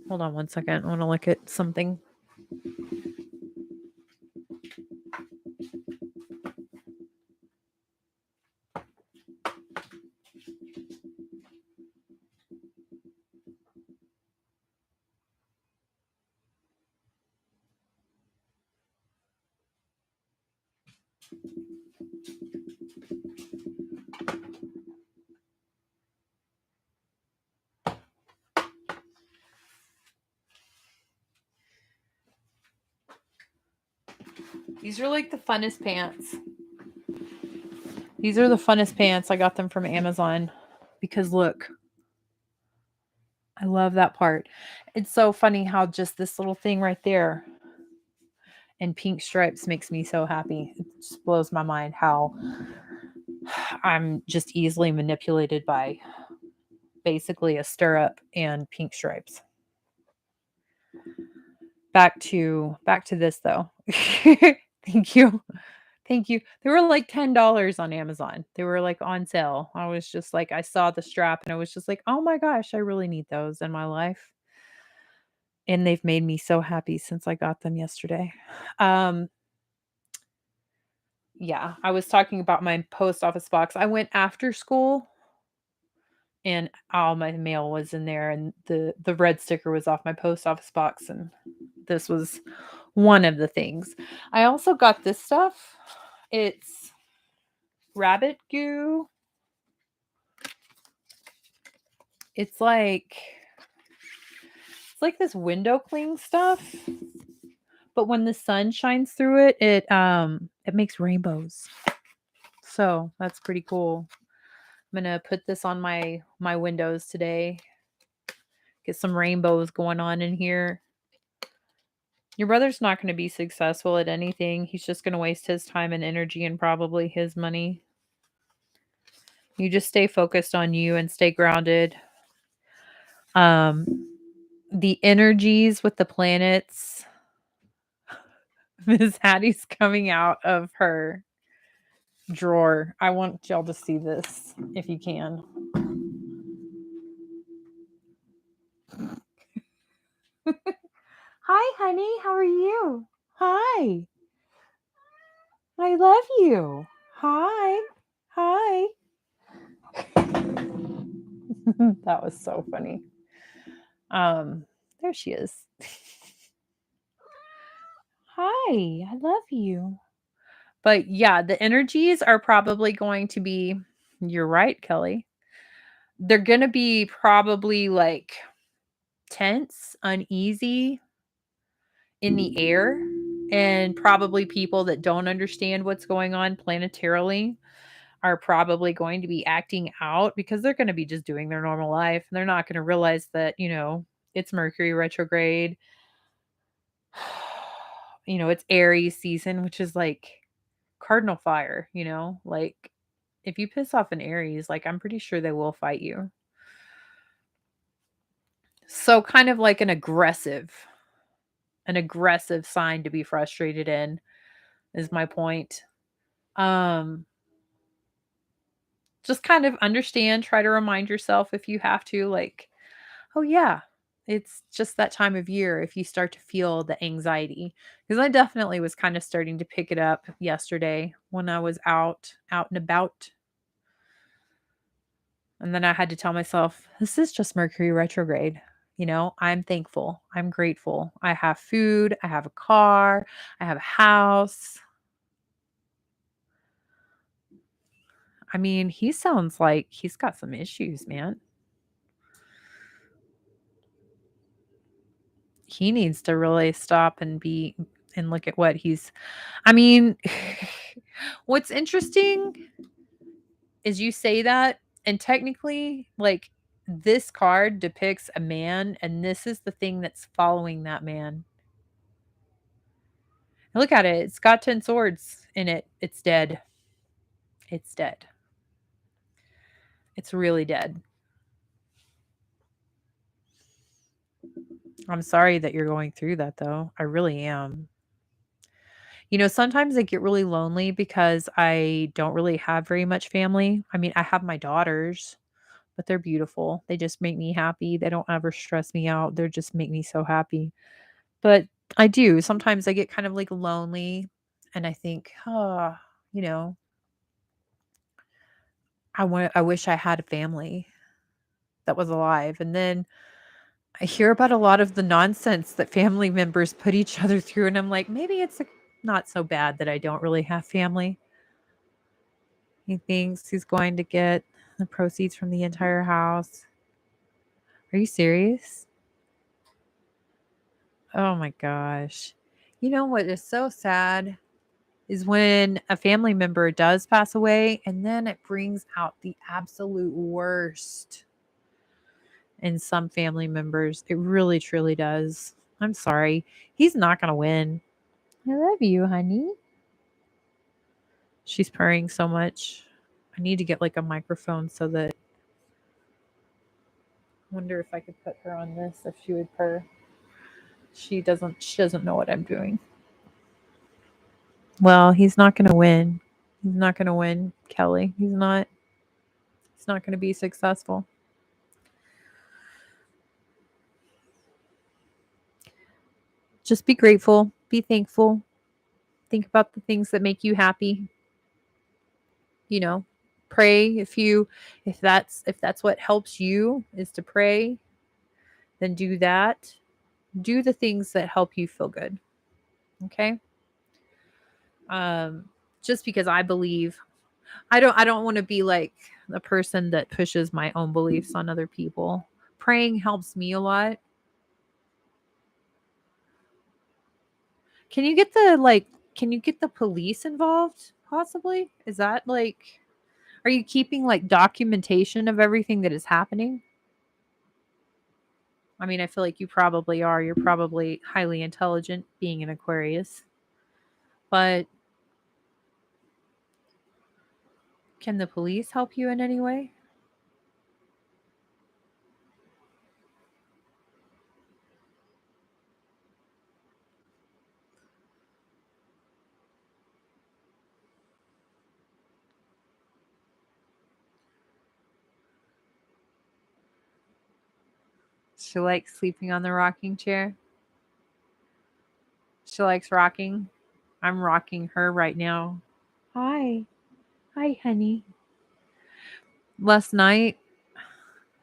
Hold on one second. I want to look at something. These are like the funnest pants. These are the funnest pants. I got them from Amazon because look, I love that part. It's so funny how just this little thing right there and pink stripes makes me so happy. It just blows my mind how I'm just easily manipulated by basically a stirrup and pink stripes. Back to this though. Thank you. Thank you. They were like $10 on Amazon. They were like on sale. I was just like I saw the strap and I was just like, "Oh my gosh, I really need those in my life." And they've made me so happy since I got them yesterday. Um yeah, I was talking about my post office box. I went after school and all my mail was in there and the red sticker was off my post office box and this was one of the things. I also got this stuff. It's rabbit goo. It's like this window cling stuff, but when the sun shines through it, it makes rainbows. So, that's pretty cool. I'm going to put this on my windows today. Get some rainbows going on in here. Your brother's not going to be successful at anything. He's just going to waste his time and energy and probably his money. You just stay focused on you and stay grounded. Um, the energies with the planets. Miss Hattie's coming out of her drawer. I want y'all to see this if you can. Hi, honey. How are you? Hi. I love you. Hi. Hi. That was so funny. There she is. Hi, I love you. But yeah, the energies are probably going to be, you're right, Kelly. They're going to be probably like tense, uneasy in the air, and probably people that don't understand what's going on planetarily are probably going to be acting out because they're going to be just doing their normal life. And they're not going to realize that, it's Mercury retrograde. It's Aries season, which is like cardinal fire, like if you piss off an Aries, like I'm pretty sure they will fight you. So kind of like an aggressive sign to be frustrated in is my point. Um just kind of understand, try to remind yourself if you have to, like, oh yeah, it's just that time of year if you start to feel the anxiety. Because I definitely was kind of starting to pick it up yesterday when I was out and about. And then I had to tell myself, this is just Mercury retrograde. I'm thankful. I'm grateful. I have food. I have a car. I have a house. I mean, he sounds like he's got some issues, man. He needs to really stop and look at what he's I mean, what's interesting is you say that, and technically, like, this card depicts a man, and this is the thing that's following that man. Look at it. It's got 10 swords in it. It's dead. It's dead. It's really dead. I'm sorry that you're going through that, though. I really am. Sometimes I get really lonely because I don't really have very much family. I mean, I have my daughters, but they're beautiful. They just make me happy. They don't ever stress me out. They just make me so happy. But I do. Sometimes I get kind of like lonely and I think, oh, you know, I wish I had a family that was alive. And then I hear about a lot of the nonsense that family members put each other through and I'm like, maybe it's not so bad that I don't really have family. He thinks he's going to get the proceeds from the entire house. Are you serious? Oh my gosh. You know what is so sad is when a family member does pass away, and then it brings out the absolute worst in some family members. It really, truly does. I'm sorry. He's not going to win. I love you, honey. She's purring so much. I need to get like a microphone so that I wonder if I could put her on this if she would purr. She doesn't know what I'm doing. Well, he's not going to win. He's not going to win, Kelly. He's not going to be successful. Just be grateful, be thankful. Think about the things that make you happy. You know, pray if that's what helps you is to pray, then do that. Do the things that help you feel good. Okay? Um just because I believe I don't want to be like the person that pushes my own beliefs on other people. Praying helps me a lot. Can you get the police involved possibly? Is that like are you keeping like documentation of everything that is happening? I mean, I feel like you probably are. You're probably highly intelligent being an Aquarius. But can the police help you in any way? She likes sleeping on the rocking chair. She likes rocking. I'm rocking her right now. Hi. Hi, honey. Last night,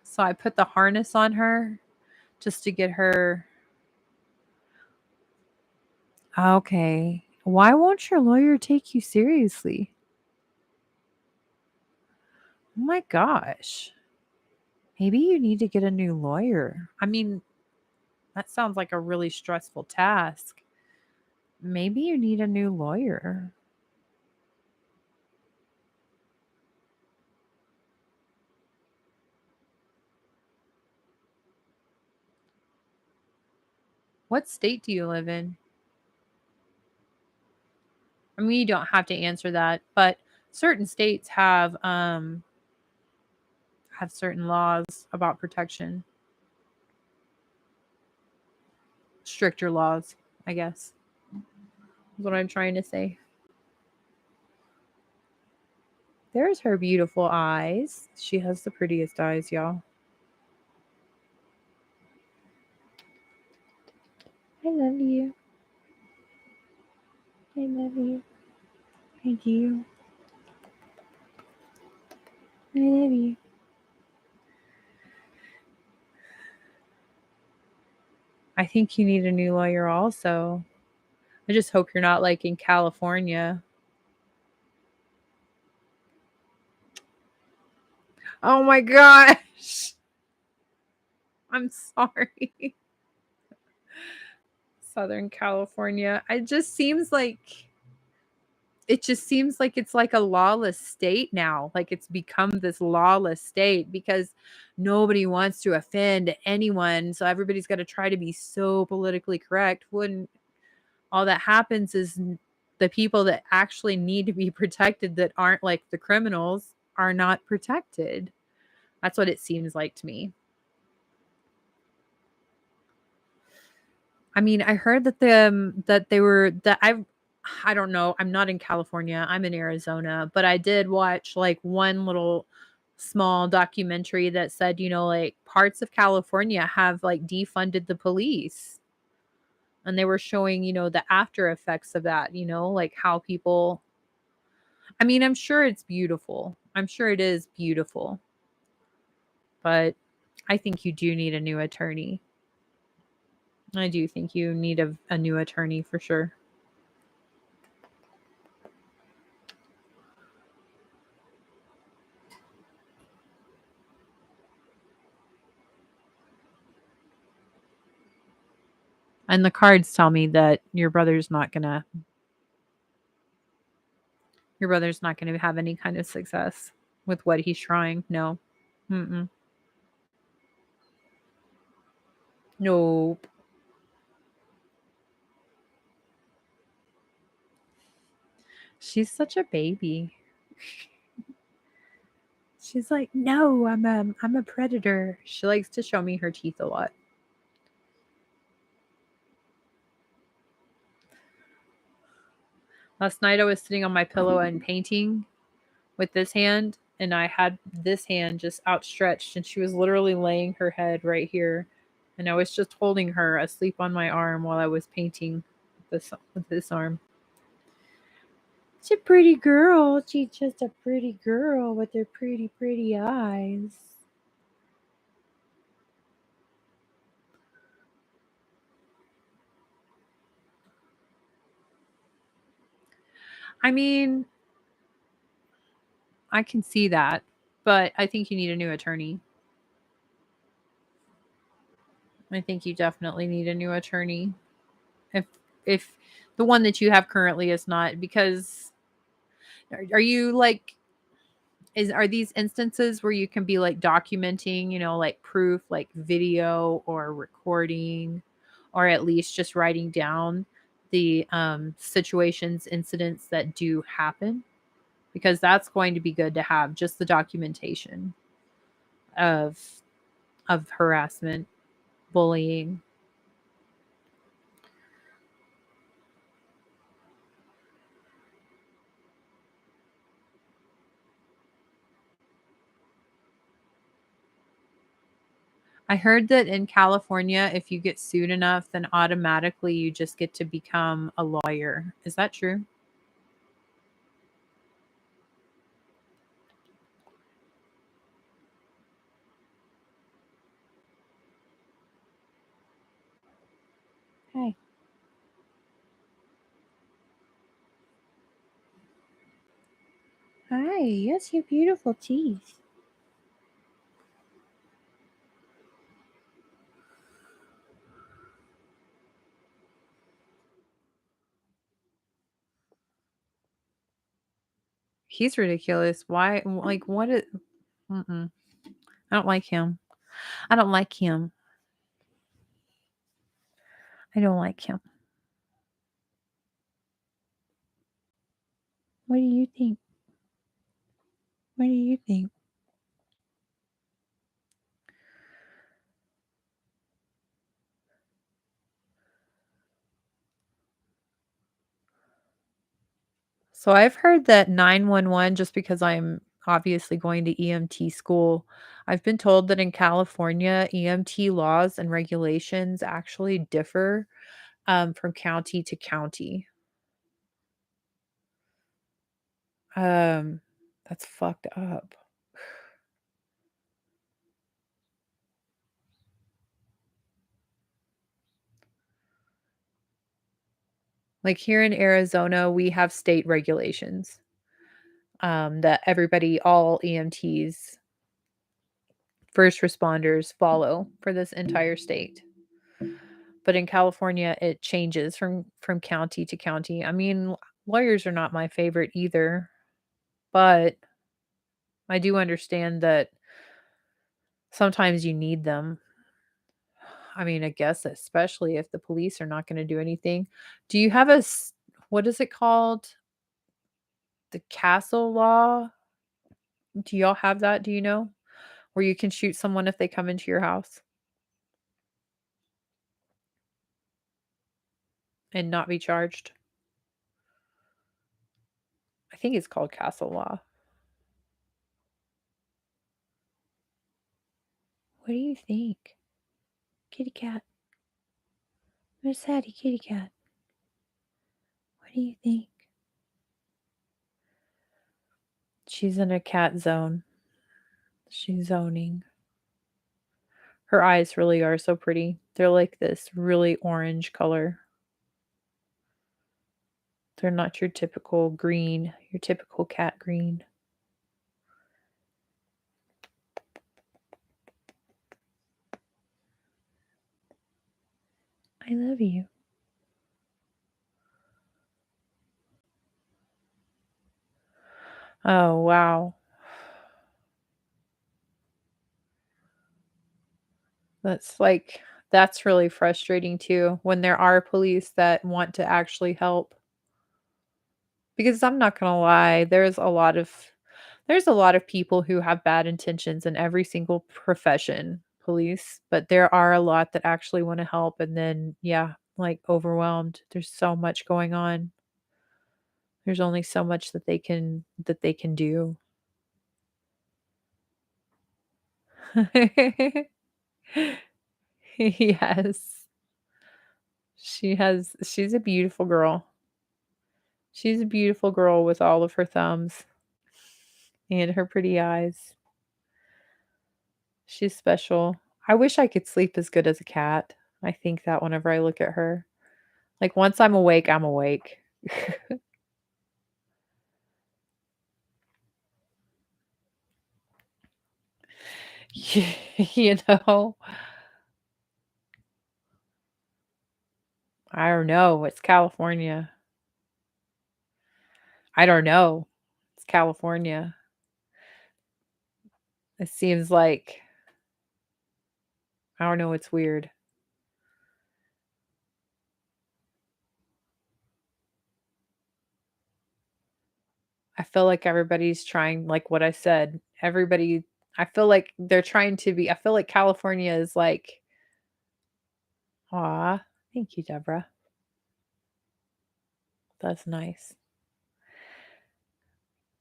so I put the harness on her just to get her. Okay. Why won't your lawyer take you seriously? Oh my gosh. Maybe you need to get a new lawyer. I mean, that sounds like a really stressful task. Maybe you need a new lawyer. What state do you live in? I mean, you don't have to answer that, but certain states have certain laws about protection, stricter laws, I guess. Is what I'm trying to say. There's her beautiful eyes. She has the prettiest eyes, y'all. I love you. I love you. I do. I love you. I think you need a new lawyer also. I just hope you're not like in California. Oh my gosh. I'm sorry. Southern California. It just seems like it's like a lawless state now. Like it's become this lawless state because nobody wants to offend anyone. So everybody's got to try to be so politically correct. When all that happens is the people that actually need to be protected that aren't like the criminals are not protected. That's what it seems like to me. I mean, I heard that that they were that I don't know. I'm not in California. I'm in Arizona, but I did watch like one little small documentary that said, like parts of California have like defunded the police. And they were showing, the after effects of that, like how people I mean, I'm sure it's beautiful. I'm sure it is beautiful, but I think you do need a new attorney. I do think you need a new attorney for sure. And the cards tell me that your brother's not gonna Your brother's not gonna have any kind of success with what he's trying. No. Mm-mm. Nope. She's such a baby. She's like, "No, I'm a predator." She likes to show me her teeth a lot. Last night I was sitting on my pillow and painting with this hand, and I had this hand just outstretched, and she was literally laying her head right here, and I was just holding her asleep on my arm while I was painting with this arm. She's a pretty girl. She's just a pretty girl with her pretty, pretty eyes. I mean, I can see that, but I think you need a new attorney. I think you definitely need a new attorney. If if the one that you have currently is not, because are you like, is are these instances where you can be like documenting, like proof, like video or recording, or at least just writing down the situations, incidents that do happen? Because that's going to be good to have, just the documentation of harassment, bullying. I heard that in California, if you get sued enough, then automatically you just get to become a lawyer. Is that true? Hi. Hi. Yes, you beautiful teeth. He's ridiculous. Why? Like, what is. Mm-mm. I don't like him. I don't like him. I don't like him. What do you think? What do you think? So I've heard that 911, just because I'm obviously going to EMT school, I've been told that in California, EMT laws and regulations actually differ from county to county. Um, that's fucked up. Like here in Arizona, we have state regulations that everybody, all EMTs, first responders follow for this entire state. But in California, it changes from county to county. I mean, lawyers are not my favorite either, but I do understand that sometimes you need them. I mean, I guess especially if the police are not going to do anything. Do you have what is it called? The castle law? Do y'all have that? Do you know? Where you can shoot someone if they come into your house and not be charged? I think it's called castle law. What do you think? Kitty cat. Miss Hattie, kitty cat. What do you think? She's in a cat zone. She's zoning. Her eyes really are so pretty. They're like this really orange color. They're not your typical green, your typical cat green. I love you. Oh, wow. That's like that's really frustrating too when there are police that want to actually help. Because I'm not gonna lie, there's a lot of people who have bad intentions in every single profession, police, but there are a lot that actually wanna help and then, yeah, like, overwhelmed. There's so much going on. There's only so much that they can do. Yes. She's a beautiful girl. She's a beautiful girl with all of her thumbs and her pretty eyes. She's special. I wish I could sleep as good as a cat. I think that whenever I look at her. Like, once I'm awake, I'm awake. You know? I don't know, it's California. I don't know. It's California. It seems like I don't know, it's weird. I feel like everybody's trying like what I said, everybody I feel like they're trying to be I feel like California is like, "Aw, thank you, Deborah. That's nice."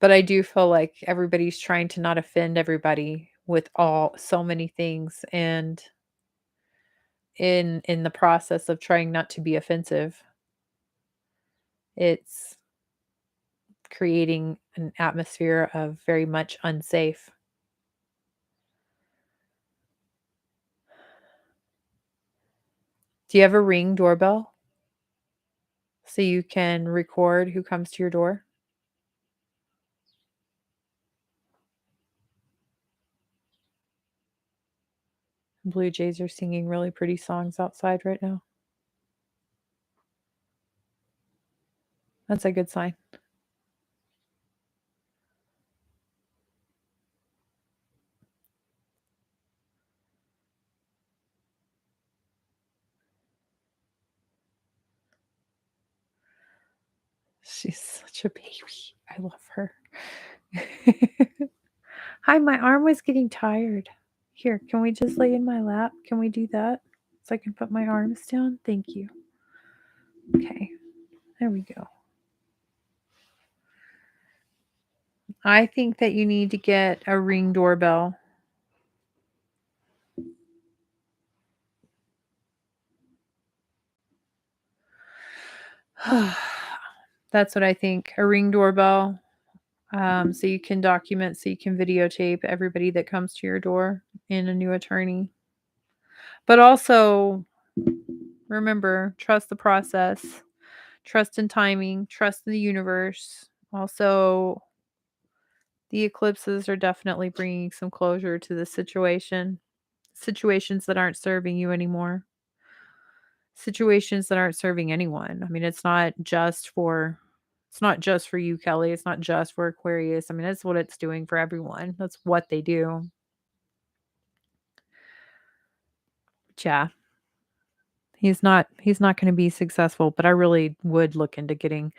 But I do feel like everybody's trying to not offend everybody with all so many things, and in the process of trying not to be offensive, it's creating an atmosphere of very much unsafe. Do you have a Ring doorbell so you can record who comes to your door? Blue jays are singing really pretty songs outside right now. That's a good sign. She's such a baby. I love her. Hi, my arm was getting tired. Here, can we just lay in my lap? Can we do that? So I can put my arms down? Thank you. Okay, there we go. I think that you need to get a Ring doorbell. That's what I think. A Ring doorbell. So you can document, so you can videotape everybody that comes to your door and a new attorney. But also remember, trust the process, trust in timing, trust in the universe. Also, the eclipses are definitely bringing some closure to the situation. Situations that aren't serving you anymore. Situations that aren't serving anyone. I mean, it's not just for you, Kelly. It's not just for Aquarius. I mean, that's what it's doing for everyone. That's what they do. But yeah, he's not going to be successful, but I really would look into getting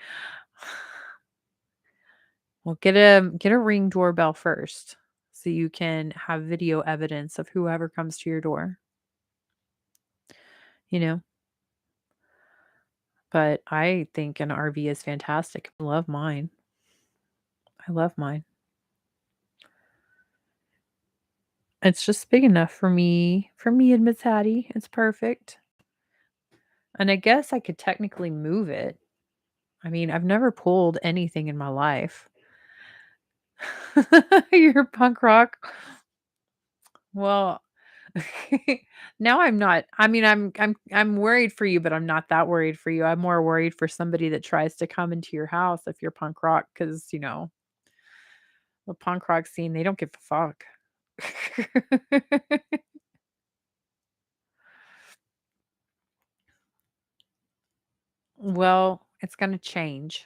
well, get a Ring doorbell first so you can have video evidence of whoever comes to your door, you know? But I think an RV is fantastic. I love mine. I love mine. It's just big enough for me and Miss Hattie. It's perfect. And I guess I could technically move it. I mean, I've never pulled anything in my life. You're punk rock. Well, now I'm not. I mean, I'm worried for you, but I'm not that worried for you. I'm more worried for somebody that tries to come into your house if you're punk rock, because the punk rock scene, they don't give a fuck. Well, it's gonna change.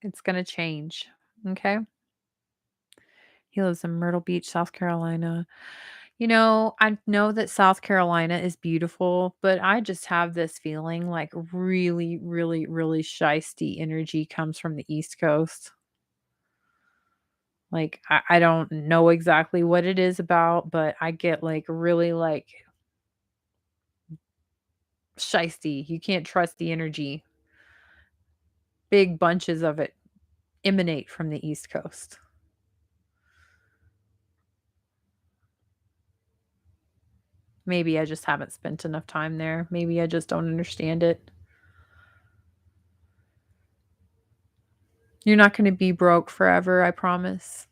It's gonna change. Okay. He lives in Myrtle Beach, South Carolina. I know that South Carolina is beautiful, but I just have this feeling like really, really, really shisty energy comes from the East Coast. Like, I don't know exactly what it is about, but I get like really like shisty. You can't trust the energy. Big bunches of it emanate from the East Coast. Maybe I just haven't spent enough time there. Maybe I just don't understand it. You're not gonna be broke forever, I promise.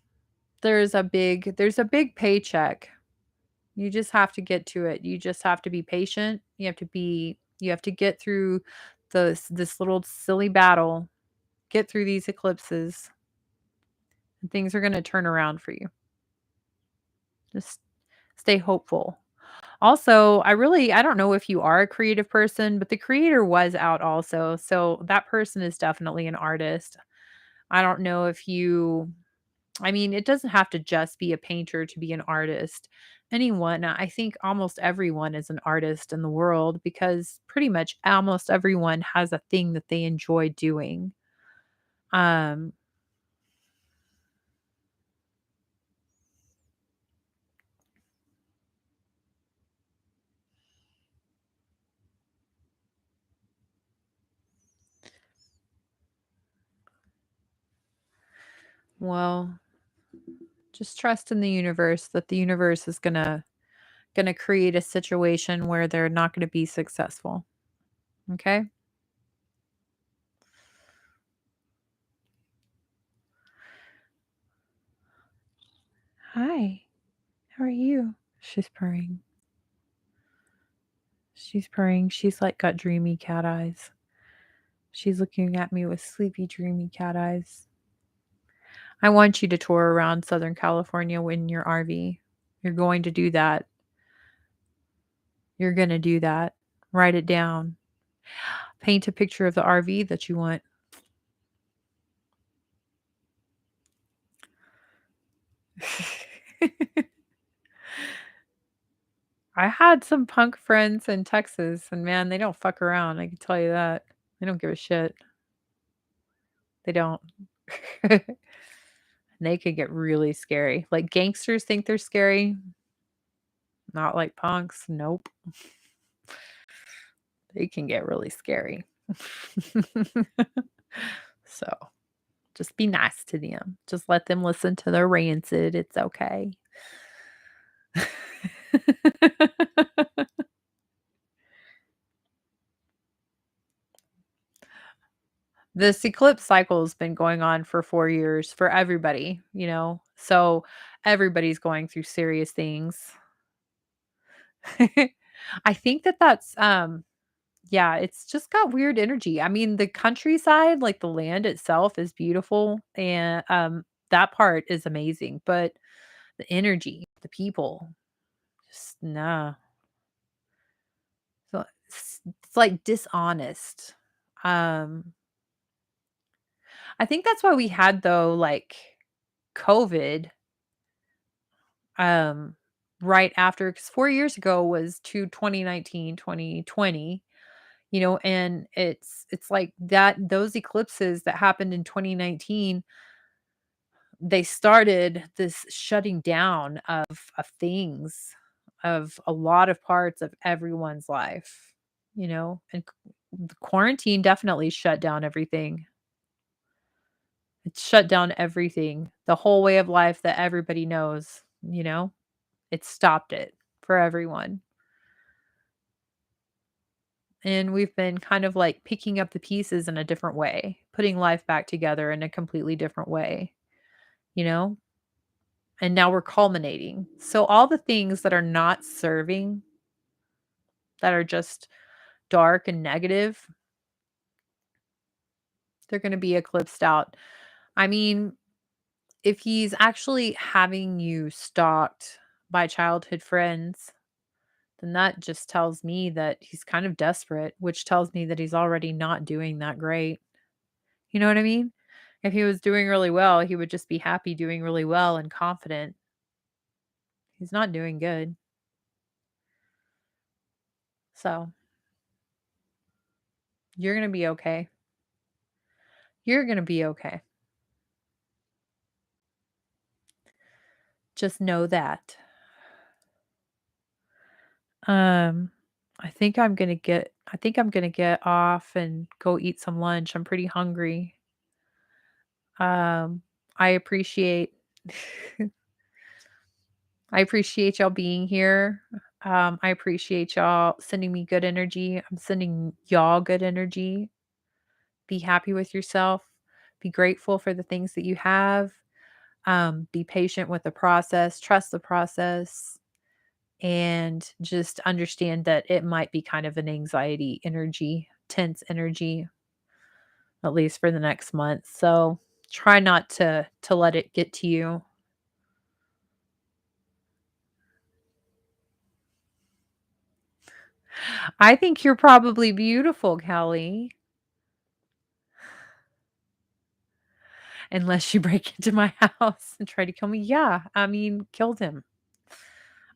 There's a big paycheck. You just have to get to it. You just have to be patient. You have to get through this little silly battle. Get through these eclipses, and things are gonna turn around for you. Just stay hopeful. Also, I don't know if you are a creative person, but the creator was out also. So that person is definitely an artist. I don't know if you I mean, it doesn't have to just be a painter to be an artist. I think almost everyone is an artist in the world because pretty much almost everyone has a thing that they enjoy doing. Um, well, just trust in the universe that the universe is gonna create a situation where they're not gonna be successful. Okay? Hi, how are you? She's purring. She's purring. She's like got dreamy cat eyes. She's looking at me with sleepy, dreamy cat eyes. I want you to tour around Southern California in your RV. You're going to do that. You're going to do that. Write it down. Paint a picture of the RV that you want. I had some punk friends in Texas, and man, they don't fuck around. I can tell you that. They don't give a shit. They don't. They could get really scary. Like gangsters think they're scary, not like punks. Nope. They can get really scary. So just be nice to them. Just let them listen to their rancid. It's okay. This eclipse cycle has been going on for 4 years for everybody, so everybody's going through serious things. I think yeah, it's just got weird energy. I mean, the countryside, like the land itself is beautiful and, that part is amazing, but the energy, the people, just nah. So it's like dishonest. Um, I think that's why we had though, like COVID, um, right after, because 4 years ago was to 2019, 2020. And it's like that those eclipses that happened in 2019, they started this shutting down of things, of a lot of parts of everyone's life, and the quarantine definitely shut down everything. It shut down everything, the whole way of life that everybody knows. It stopped it for everyone. And we've been kind of like picking up the pieces in a different way, putting life back together in a completely different way, you know? And now we're culminating. So all the things that are not serving, that are just dark and negative, they're going to be eclipsed out. I mean, if he's actually having you stalked by childhood friends, then that just tells me that he's kind of desperate, which tells me that he's already not doing that great. You know what I mean? If he was doing really well, he would just be happy doing really well and confident. He's not doing good. So, you're gonna be okay. You're gonna be okay. Just know that. Um, I think I'm gonna get off and go eat some lunch. I'm pretty hungry. Um, I appreciate I appreciate y'all being here. I appreciate y'all sending me good energy. I'm sending y'all good energy. Be happy with yourself. Be grateful for the things that you have. Be patient with the process. Trust the process. And just understand that it might be kind of an anxiety energy, tense energy, at least for the next month. So try not to let it get to you. I think you're probably beautiful, Kelly, unless you break into my house and try to kill me. Yeah, I mean, killed him.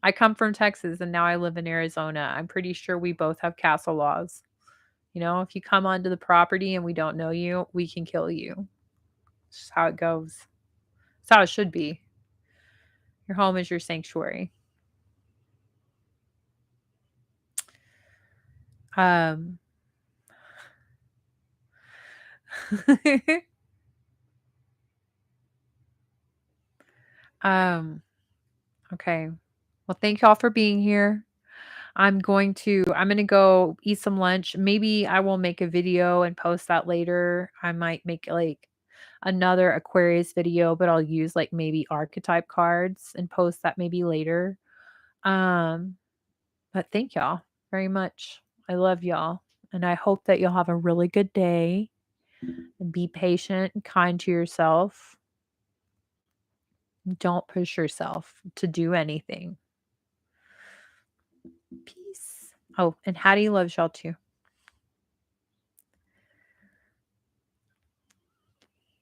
I come from Texas and now I live in Arizona. I'm pretty sure we both have castle laws. You know, if you come onto the property and we don't know you, we can kill you. It's just how it goes. It's how it should be. Your home is your sanctuary. Um, um, okay. Well, thank y'all for being here. I'm gonna go eat some lunch. Maybe I will make a video and post that later. I might make like another Aquarius video, but I'll use like maybe archetype cards and post that maybe later. Um, but thank y'all very much. I love y'all. And I hope that you'll have a really good day and be patient and kind to yourself. Don't push yourself to do anything. Peace. Oh, and Hattie loves y'all too.